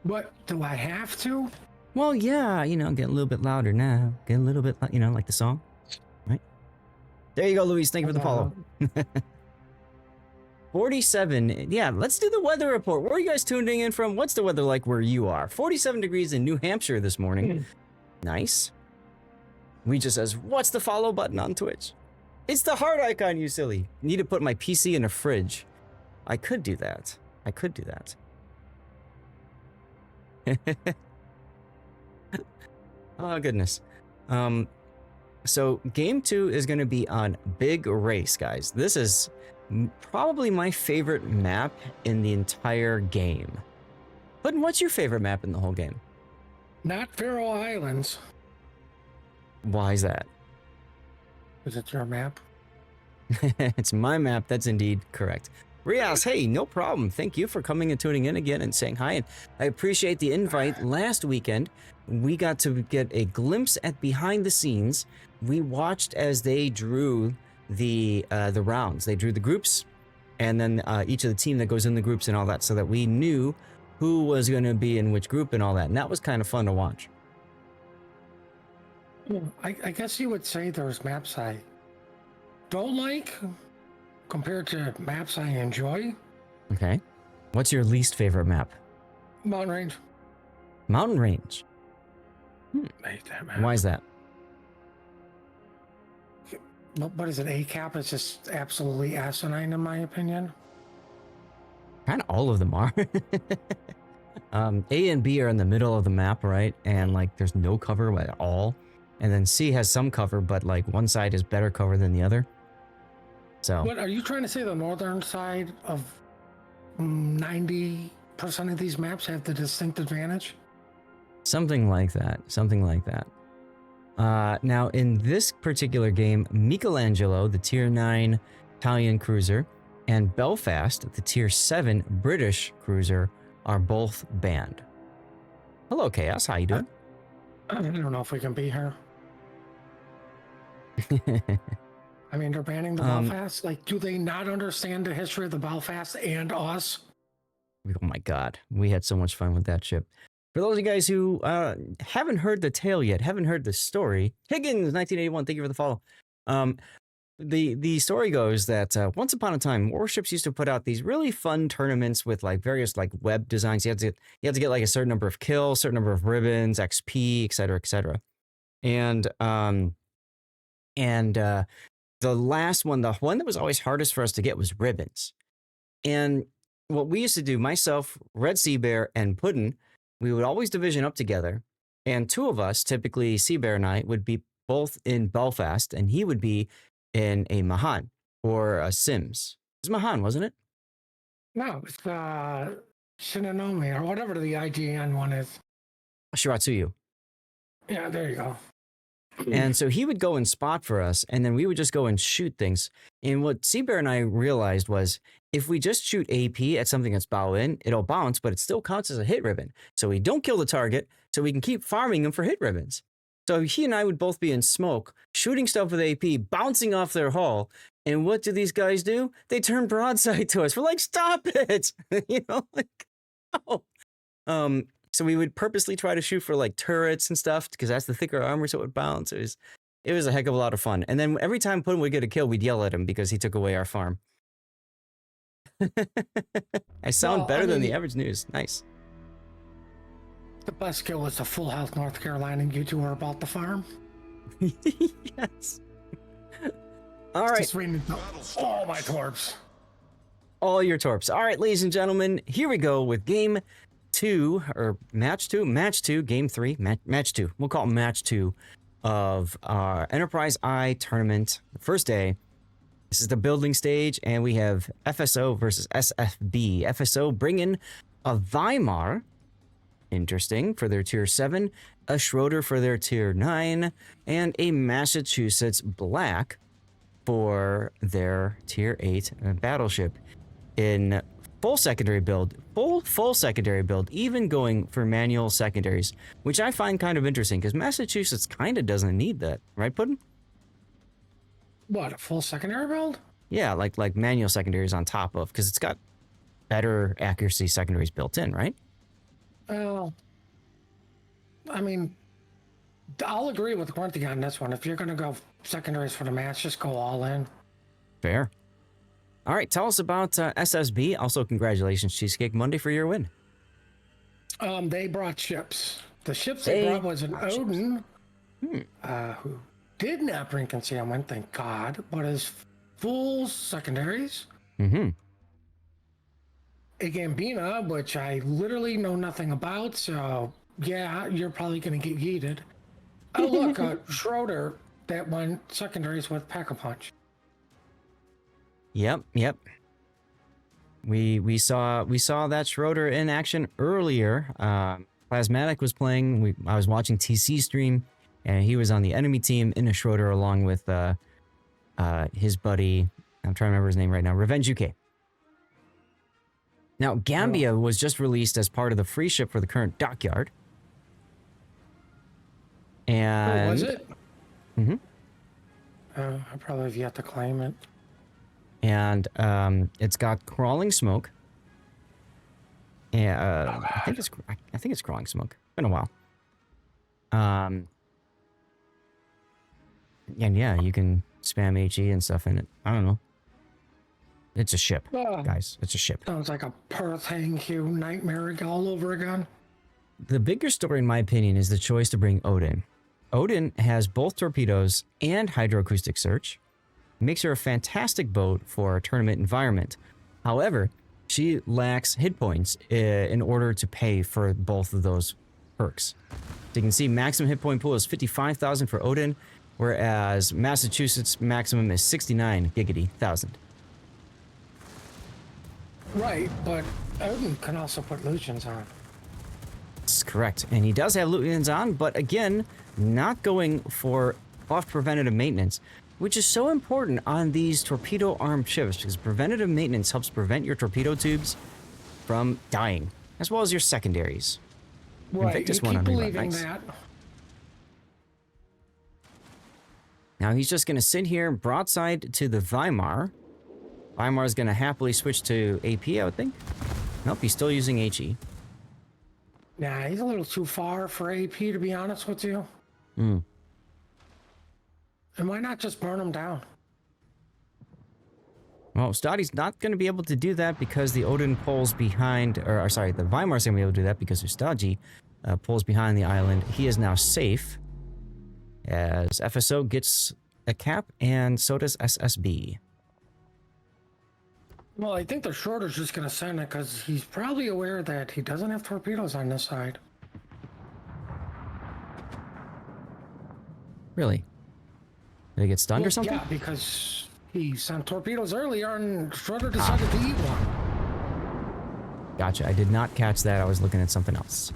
What, do I have to? Well, yeah, get a little bit louder now. Get a little bit, like the song, right? There you go, Luis. Thank you for the follow. 47. Yeah, let's do the weather report. Where are you guys tuning in from? What's the weather like where you are? 47 degrees in New Hampshire this morning. Nice. We just says, what's the follow button on Twitch? It's the heart icon, you silly. Need to put my PC in a fridge. I could do that. Oh, goodness. So game 2 is going to be on Big Race, guys. This is probably my favorite map in the entire game. But what's your favorite map in the whole game? Not Faroe Islands. Why is that? Is it your map? It's my map. That's indeed correct. Rias, hey, no problem. Thank you for coming and tuning in again and saying hi. And I appreciate the invite. Last weekend, we got to get a glimpse at behind the scenes. We watched as they drew the rounds. They drew the groups, and then each of the team that goes in the groups and all that, so that we knew who was going to be in which group and all that. And that was kind of fun to watch. I guess you would say there's maps I don't like compared to maps I enjoy. Okay. What's your least favorite map? Mountain Range. Mountain Range. Hate that map. Why is that? What is it? A-cap is just absolutely asinine in my opinion. Kind of all of them are. A and B are in the middle of the map, right? And like there's no cover at all. And then C has some cover, but like one side is better cover than the other. So What are you trying to say? The northern side of 90% of these maps have the distinct advantage? something like that. Now in this particular game, Michelangelo, the tier 9 Italian cruiser, and Belfast, the tier 7 British cruiser, are both banned. Hello, Chaos. How you doing? I don't know if we can be here. I mean, they're banning the Belfast. Like, do they not understand the history of the Belfast and us? Oh my god, we had so much fun with that ship. For those of you guys who haven't heard the tale yet, haven't heard the story, Higgins 1981, thank you for the follow. The story goes that once upon a time, warships used to put out these really fun tournaments with like various like web designs. You had to get like a certain number of kills, certain number of ribbons, XP, etc., etc. And the last one, the one that was always hardest for us to get was ribbons. And what we used to do, myself, Red Sea Bear, and Puddin', we would always division up together, and two of us, typically Seabear and I, would be both in Belfast, and he would be in a Mahan or a Sims. It was Mahan, wasn't it? No, it's Shinonome or whatever the IGN one is. Shiratsuyu. Yeah, there you go. And so he would go and spot for us, and then we would just go and shoot things. And what Seabear and I realized was if we just shoot AP at something that's bow in, it'll bounce, but it still counts as a hit ribbon. So we don't kill the target, so we can keep farming them for hit ribbons. So he and I would both be in smoke, shooting stuff with AP, bouncing off their hull. And what do these guys do? They turn broadside to us. We're like, stop it! You know, like, oh. So we would purposely try to shoot for like turrets and stuff because that's the thicker armor, so it would bounce. It was a heck of a lot of fun. And then every time Putin would get a kill, we'd yell at him because he took away our farm. I sound better than the average news. Nice. The best kill was the full health North Carolina and you two were about the farm. Yes. All right. Just reading all my torps. All your torps. All right, ladies and gentlemen, here we go with game 2 or match 2, game 3, match 2. We'll call it match 2 of our Enterprise I tournament. The first day. This is the building stage, and we have FSO versus SFB. FSO bringing a Weimar, interesting, for their tier 7, a Schroeder for their tier 9, and a Massachusetts Black for their tier 8 battleship. In full secondary build, full secondary build, even going for manual secondaries, which I find kind of interesting because Massachusetts kind of doesn't need that, right, Puddin'? What, a full secondary build? Yeah, like manual secondaries on top of, because it's got better accuracy secondaries built in, right? Well, I mean, I'll agree with Grunty on this one. If you're going to go secondaries for the match, just go all in. Fair. All right, tell us about SSB. Also, congratulations, Cheesecake Monday, for your win. They brought ships. The ships they brought was an Odin, who did not bring concealment, thank God, but is full secondaries. Mm-hmm. A Gambina, which I literally know nothing about, so yeah, you're probably going to get yeeted. Oh, look, Schroeder that went secondaries with Pack-a-Punch. Yep. We saw that Schroeder in action earlier. Plasmatic was playing. I was watching TC stream, and he was on the enemy team in a Schroeder along with his buddy. I'm trying to remember his name right now. Revenge UK. Now, Gambia was just released as part of the free ship for the current dockyard. And was it? Mm-hmm. I probably have yet to claim it. And it's got crawling smoke. Yeah, I think it's crawling smoke. It's been a while. And yeah, you can spam HE and stuff in it. I don't know. It's a ship, guys. It's a ship. Sounds like a Perth Hang-Q nightmare all over again. The bigger story, in my opinion, is the choice to bring Odin. Odin has both torpedoes and hydroacoustic search. Makes her a fantastic boat for a tournament environment. However, she lacks hit points in order to pay for both of those perks. So you can see maximum hit point pool is 55,000 for Odin, whereas Massachusetts maximum is 69 giggity thousand. Right, but Odin can also put Lucians on. That's correct. And he does have Lucians on, but again, not going for buff preventative maintenance, which is so important on these torpedo-armed ships, because preventative maintenance helps prevent your torpedo tubes from dying, as well as your secondaries. Right, you keep believing that. Now he's just going to sit here broadside to the Weimar. Weimar's going to happily switch to AP, I would think. Nope, he's still using HE. Nah, he's a little too far for AP, to be honest with you. Mm. And why not just burn him down? Well, Stoddy's not going to be able to do that because the Odin pulls behind, or sorry, the Weimar's going to be able to do that because Ustaji pulls behind the island. He is now safe as FSO gets a cap, and so does SSB. Well, I think the Schroeder's just going to send it because he's probably aware that he doesn't have torpedoes on this side. Really? Did he get stunned or something? Yeah, because he sent torpedoes earlier and Schroeder decided to eat one. Gotcha. I did not catch that. I was looking at something else.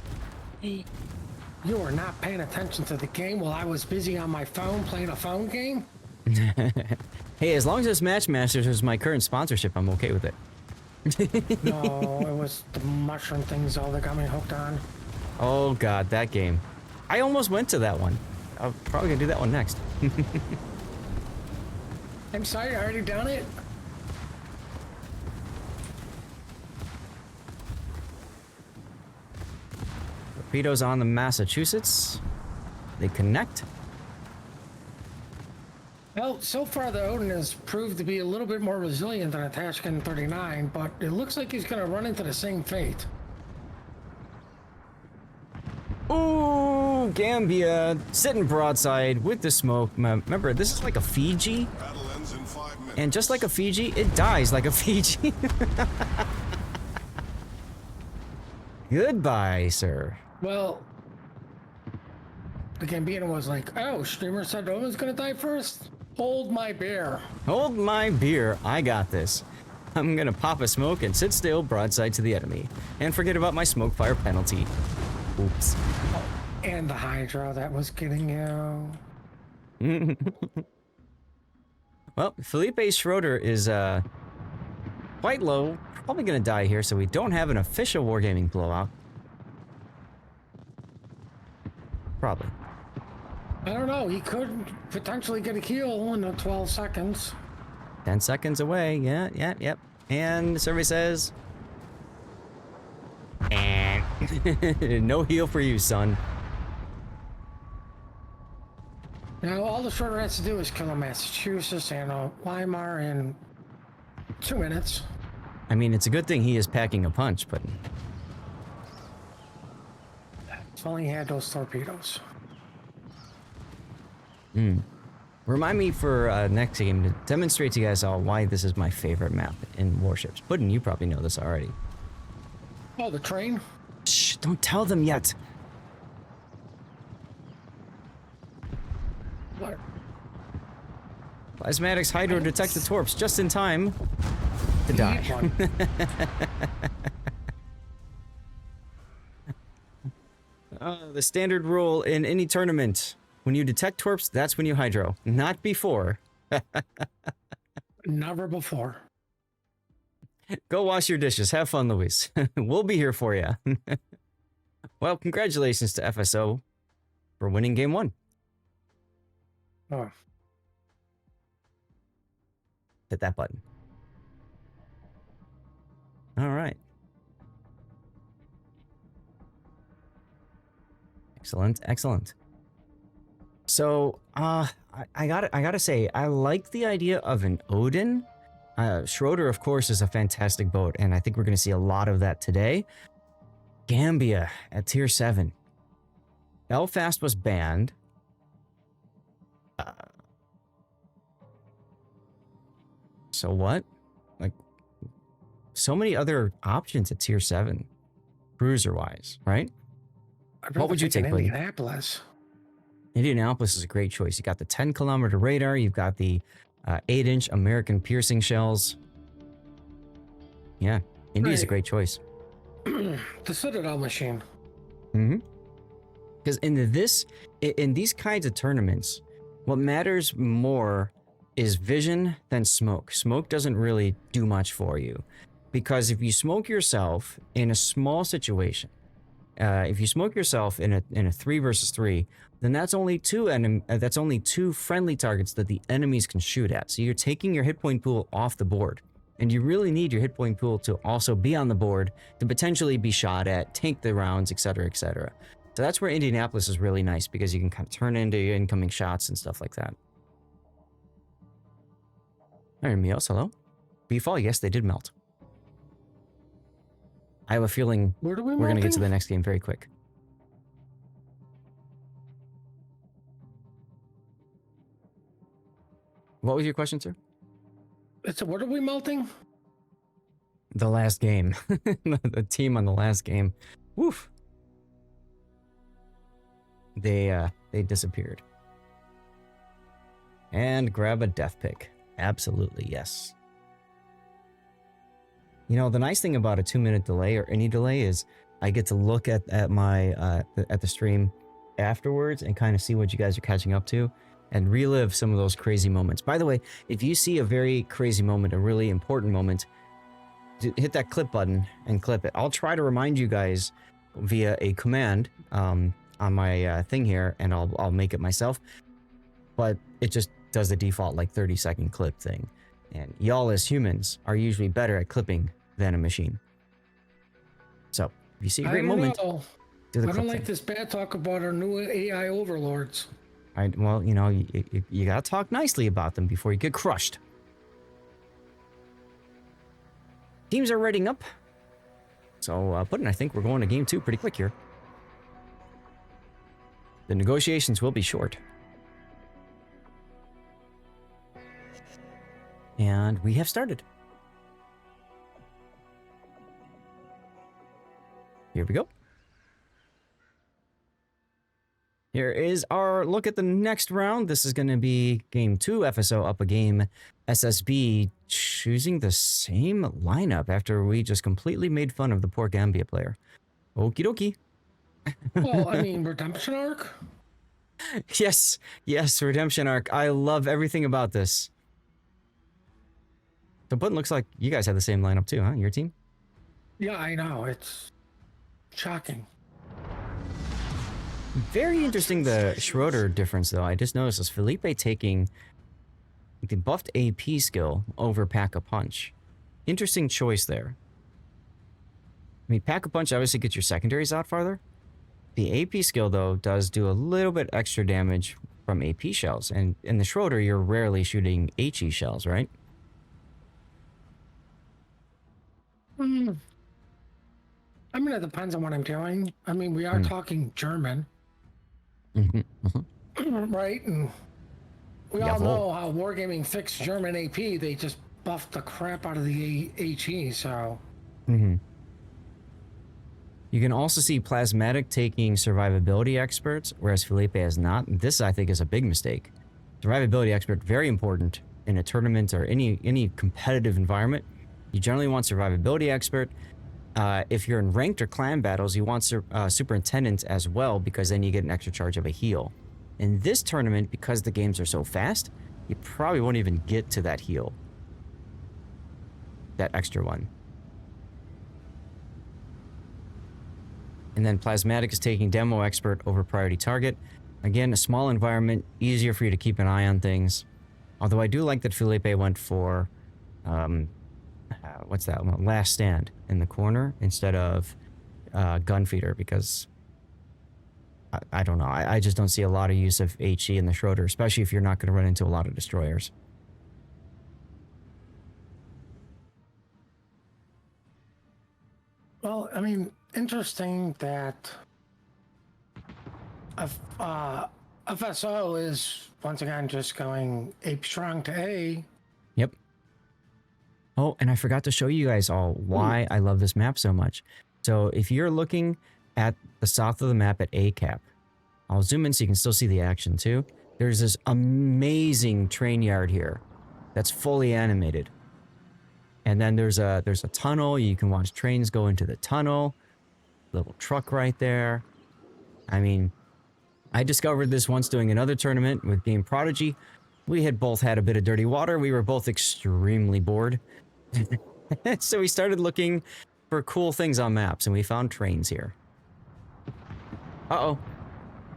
You were not paying attention to the game while I was busy on my phone playing a phone game? Hey, as long as this Match Masters is my current sponsorship, I'm okay with it. No, it was the mushroom things all that got me hooked on. Oh god, that game. I almost went to that one. I'm probably gonna do that one next. I'm sorry, I already done it. Torpedoes on the Massachusetts. They connect. Well, so far the Odin has proved to be a little bit more resilient than a Tashkent 39, but it looks like he's going to run into the same fate. Ooh, Gambia sitting broadside with the smoke. Remember, this is like a Fiji, Battle ends in 5 minutes. and just like a Fiji, it dies like a Fiji. Goodbye, sir. Well, the Gambian was like, oh, streamer said Odin's going to die first? Hold my beer. Hold my beer, I got this. I'm gonna pop a smoke and sit still broadside to the enemy. And forget about my smoke fire penalty. Oops. And the Hydra that was getting you. Well, Felipe Schroeder is quite low. Probably gonna die here, so we don't have an official wargaming blowout. Probably. I don't know, he could potentially get a kill in the 12 seconds. 10 seconds away. Yeah, yep. And the survey says... no heal for you, son. Now, all the Schroeder has to do is kill a Massachusetts and a Weimar in 2 minutes. I mean, it's a good thing he is packing a punch, but... If only he had those torpedoes. Remind me for next game to demonstrate to you guys all why this is my favorite map in Warships. Puddin', you probably know this already. Oh, the train? Shh, don't tell them yet. What? Plasmatics Hydro detect the torps just in time to die. Eat one. The standard rule in any tournament. When you detect torps, that's when you hydro. Not before. Never before. Go wash your dishes. Have fun, Luis. We'll be here for you. Well, congratulations to FSO for winning game 1. Oh. Hit that button. All right. Excellent, excellent. So, I gotta say, I like the idea of an Odin. Schroeder, of course, is a fantastic boat, and I think we're gonna see a lot of that today. Gambia at tier 7. Belfast was banned. So what? Like, so many other options at tier 7, cruiser-wise, right? What would you take, buddy? Indianapolis. Indianapolis is a great choice. You got the 10-kilometer radar. You've got the 8-inch American piercing shells. Yeah, Indy's a great choice. The Citadel machine. Mm-hmm. Because in these kinds of tournaments, what matters more is vision than smoke. Smoke doesn't really do much for you, because if you smoke yourself in a small situation, if you smoke yourself in a 3 versus 3, then that's only two friendly targets that the enemies can shoot at. So you're taking your hit point pool off the board, and you really need your hit point pool to also be on the board to potentially be shot at, tank the rounds, etc., etc. So that's where Indianapolis is really nice, because you can kind of turn into your incoming shots and stuff like that. All right, Mios, hello. Beefall, yes, they did melt. I have a feeling Where do we're going to get to the next game very quick. What was your question, sir? What are we melting? The last game. The team on the last game. Woof. They disappeared. And grab a death pick. Absolutely, yes. You know, the nice thing about a 2-minute delay or any delay is I get to look at the stream afterwards and kind of see what you guys are catching up to and relive some of those crazy moments. By the way, if you see a very crazy moment, a really important moment, hit that clip button and clip it. I'll try to remind you guys via a command on my thing here, and I'll make it myself. But it just does the default like 30-second clip thing. And y'all as humans are usually better at clipping than a machine. So if you see a great moment, do the clip I don't like thing. this bad talk about our new AI overlords. Well, you know, you gotta talk nicely about them before you get crushed. Teams are rating up. So, Puddin', I think we're going to game 2 pretty quick here. The negotiations will be short. And we have started. Here we go. Here is our look at the next round. This is going to be game 2, FSO up a game. SSB choosing the same lineup after we just completely made fun of the poor Gambia player. Okie dokie. Well, I mean, Redemption Arc? Yes, Redemption Arc. I love everything about this. So, but it looks like you guys have the same lineup too, huh? Your team? Yeah, I know. It's shocking. Very interesting, the Schroeder difference, though. I just noticed is Felipe taking the buffed AP skill over Pack-a-Punch. Interesting choice there. I mean, Pack-a-Punch obviously gets your secondaries out farther. The AP skill, though, does do a little bit extra damage from AP shells. And in the Schroeder, you're rarely shooting HE shells, right? I mean, it depends on what I'm doing. I mean, we are talking German. Right? And we all know how Wargaming fixed German AP. They just buffed the crap out of the HE, so... You can also see Plasmatic taking Survivability Experts, whereas Felipe has not. This, I think, is a big mistake. Survivability Expert, very important in a tournament or any competitive environment. You generally want Survivability Expert. If you're in ranked or clan battles, you want Superintendent as well, because then you get an extra charge of a heal. In this tournament, because the games are so fast, you probably won't even get to that heal. That extra one. And then Plasmatic is taking Demo Expert over Priority Target. Again, a small environment, easier for you to keep an eye on things. Although I do like that Felipe went for... what's that one? Last Stand in the corner instead of Gunfeeder, because I don't know. I just don't see a lot of use of HE in the Schroeder, especially if you're not going to run into a lot of destroyers. Well, I mean, interesting that FSO is once again just going ape strong to A. Yep. Oh, and I forgot to show you guys all why I love this map so much. So if you're looking at the south of the map at A cap, I'll zoom in so you can still see the action too. There's this amazing train yard here that's fully animated. And then there's a tunnel. You can watch trains go into the tunnel. Little truck right there. I mean, I discovered this once doing another tournament with Game Prodigy. We had both had a bit of dirty water. We were both extremely bored. So we started looking for cool things on maps, and we found trains here. Uh-oh.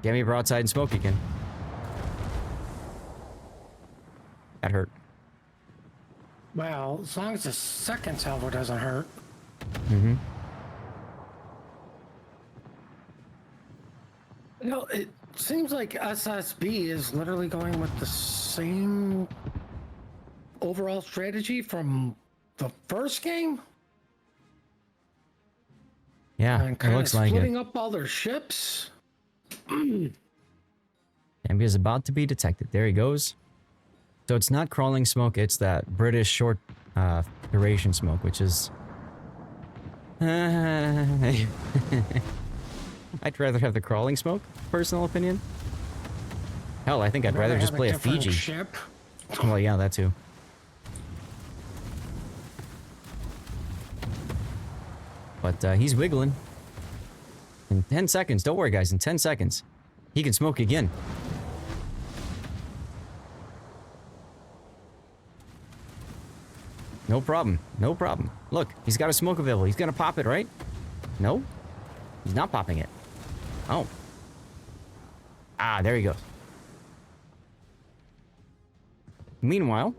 Get me broadside and smoke again. That hurt. Well, as long as the second salvo doesn't hurt. Mm-hmm. You know, it seems like SSB is literally going with the same overall strategy from the first game. Yeah, And it kind of looks like splitting it. up all their ships. Envy is about to be detected. There he goes. So it's not crawling smoke, it's that British short duration smoke, which is... I'd rather have the crawling smoke, personal opinion. Hell, I think I'd rather just play a different Fiji. ship. Well, yeah, that too. But he's wiggling. In 10 seconds, don't worry guys, in 10 seconds, he can smoke again. No problem, no problem. Look, he's got a smoke available. He's gonna pop it, right? No? He's not popping it. Oh. Ah, there he goes. Meanwhile,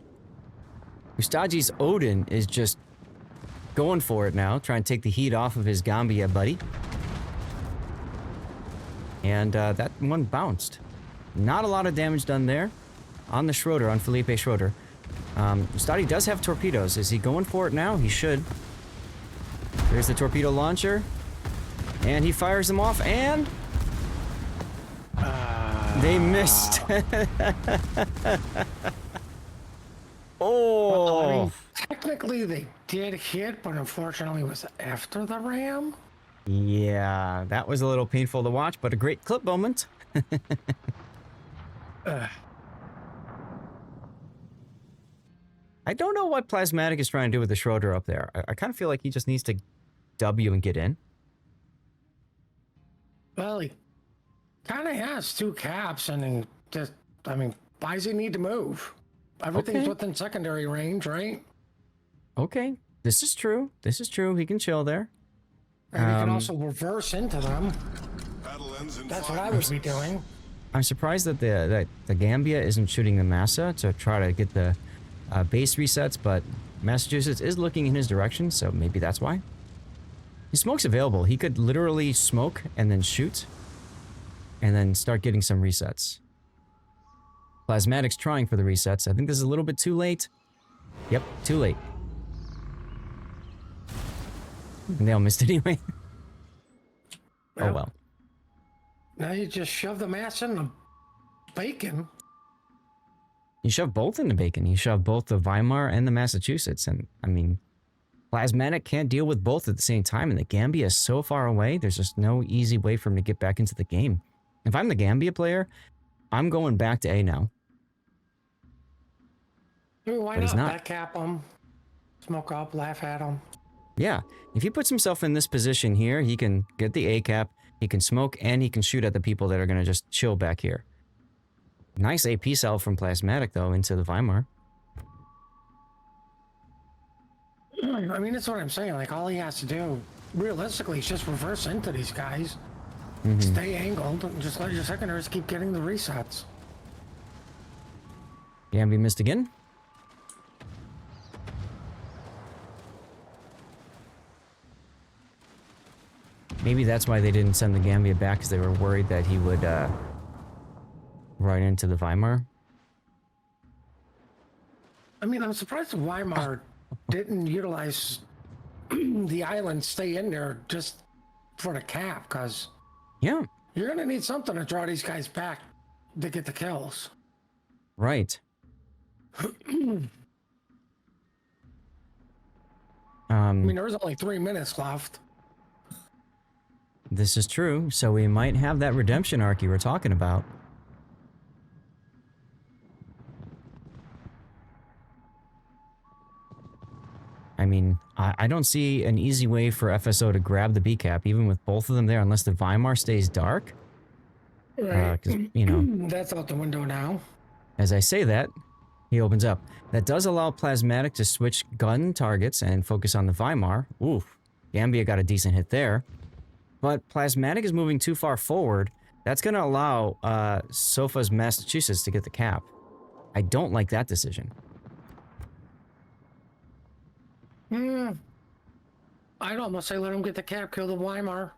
Ustaji's Odin is just going for it now, trying to take the heat off of his Gambia buddy. And that one bounced. Not a lot of damage done there on the Schroeder, on Felipe Schroeder. Ustadi does have torpedoes. Is he going for it now? He should. There's the torpedo launcher. And he fires them off, and... they missed. Oh! Well, I mean, technically they did hit, but unfortunately it was after the ram. Yeah, that was a little painful to watch, but a great clip moment. I don't know what Plasmatic is trying to do with the Schroeder up there. I kind of feel like he just needs to W and get in. Well, he kind of has 2 caps, and he just, I mean, why does he need to move? Everything's Okay. within secondary range, right? Okay, this is true. This is true. He can chill there. And he can also reverse into them. Battle ends in That's 5 what I would be doing. I'm surprised that the Gambia isn't shooting the Massa to try to get the base resets, but Massachusetts is looking in his direction, so maybe that's why. His smoke's available. He could literally smoke and then shoot and then start getting some resets. Plasmatic's trying for the resets. I think this is a little bit too late. Yep, too late. And they all missed anyway. Oh well. Now you just shove the mass in the bacon. You shove both in the bacon. You shove both the Weimar and the Massachusetts. And, I mean, Plasmatic can't deal with both at the same time. And the Gambia is so far away, there's just no easy way for him to get back into the game. If I'm the Gambia player, I'm going back to A now. I mean, why But he's not? not. Back cap him, smoke up, laugh at him. Yeah, if he puts himself in this position here, he can get the A cap, he can smoke, and he can shoot at the people that are going to just chill back here. Nice AP cell from Plasmatic, though, into the Weimar. I mean, that's what I'm saying. Like, all he has to do, realistically, is just reverse into these guys. Stay angled, and just let your secondaries keep getting the resets. Gambia missed again. Maybe that's why they didn't send the Gambia back, because they were worried that he would run into the Weimar. I mean, I'm surprised the Weimar didn't utilize the island, stay in there just for the cap, because Yeah, you're going to need something to draw these guys back to get the kills. right. I mean, there was only 3 minutes left. This is true, so we might have that redemption arc you were talking about. I mean, I don't see an easy way for FSO to grab the B cap, even with both of them there, unless the Weimar stays dark. Right. 'Cause, you know, That's out the window now. as I say that, he opens up. That does allow Plasmatic to switch gun targets and focus on the Weimar. Oof, Gambia got a decent hit there. But Plasmatic is moving too far forward. That's going to allow Sofa's Massachusetts to get the cap. I don't like that decision. I'd almost say let him get the cap, kill the Weimar.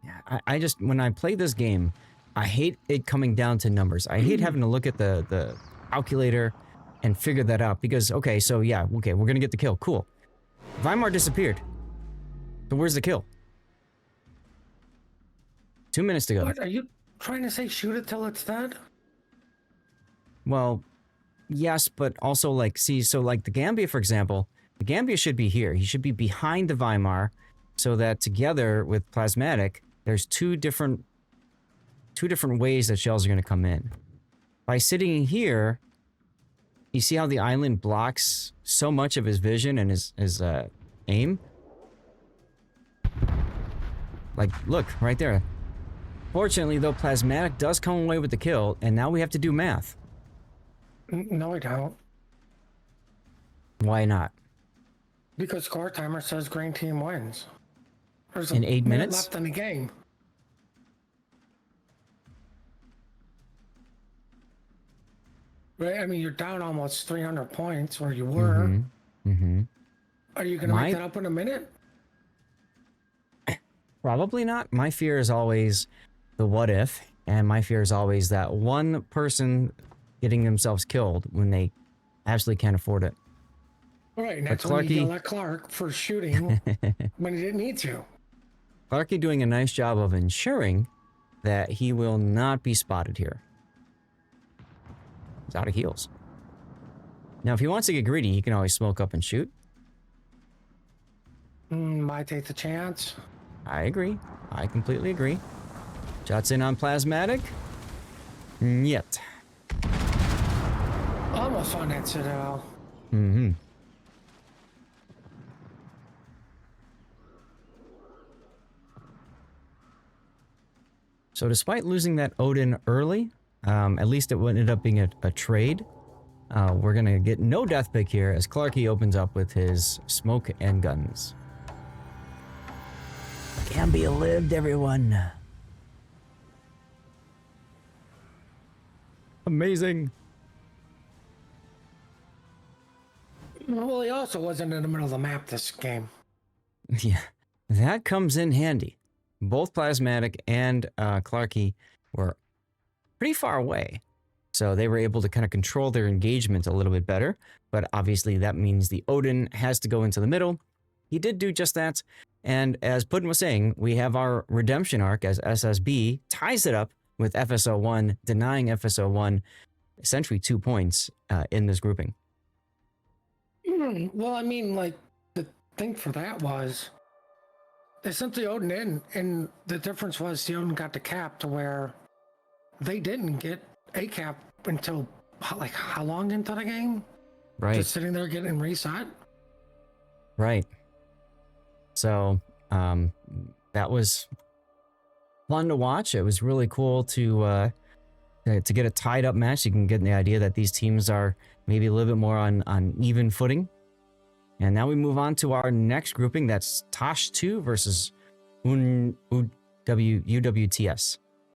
Yeah, I just, when I play this game, I hate it coming down to numbers. I hate having to look at the calculator and figure that out. Because, okay, so yeah, okay, we're going to get the kill. Cool. Weimar disappeared. So where's the kill? 2 minutes to go. What, are you trying to say shoot it till it's dead? Well, yes, but also, like, see, so, like, the Gambia, for example, the Gambia should be here. He should be behind the Weimar so that together with Plasmatic, there's two different two different ways that shells are going to come in. By sitting here, you see how the island blocks so much of his vision and his aim? Like, look, right there. Fortunately, though, Plasmatic does come away with the kill, and now we have to do math. No, I don't. Why not? Because score timer says green team wins. There's In 8 minute minutes? left in the game. Right? I mean, you're down almost 300 points where you were. Are you going to make that up in a minute? Probably not. My fear is always the what if, and my fear is always that one person getting themselves killed when they absolutely can't afford it. Right, and that's when you yell at Clark for shooting when he didn't need to. Clarky doing a nice job of ensuring that he will not be spotted here. He's out of heals. Now, if he wants to get greedy, he can always smoke up and shoot. Might take the chance. I agree. I completely agree. Shots in on Plasmatic. Yet. Almost on that Citadel. So despite losing that Odin early, at least it ended up being a trade. We're going to get no death pick here as Clarky opens up with his smoke and guns. Can be lived, everyone. Amazing. Well, he also wasn't in the middle of the map this game. Yeah, that comes in handy. Both Plasmatic and Clarky were pretty far away. So they were able to kind of control their engagement a little bit better. But obviously that means the Odin has to go into the middle. He did do just that. And as Puddin was saying, we have our redemption arc as SSB ties it up with FSO1, denying FSO1 essentially 2 points in this grouping. Well, I mean, like, the thing for that was they sent the Odin in, and the difference was the Odin got the cap to where they didn't get a cap until, like, how long into the game? Right. Just sitting there getting reset? Right. So, that was fun to watch. It was really cool to get a tied up match. You can get the idea that these teams are maybe a little bit more on even footing. And now we move on to our next grouping. That's Tosh 2 versus UWTS.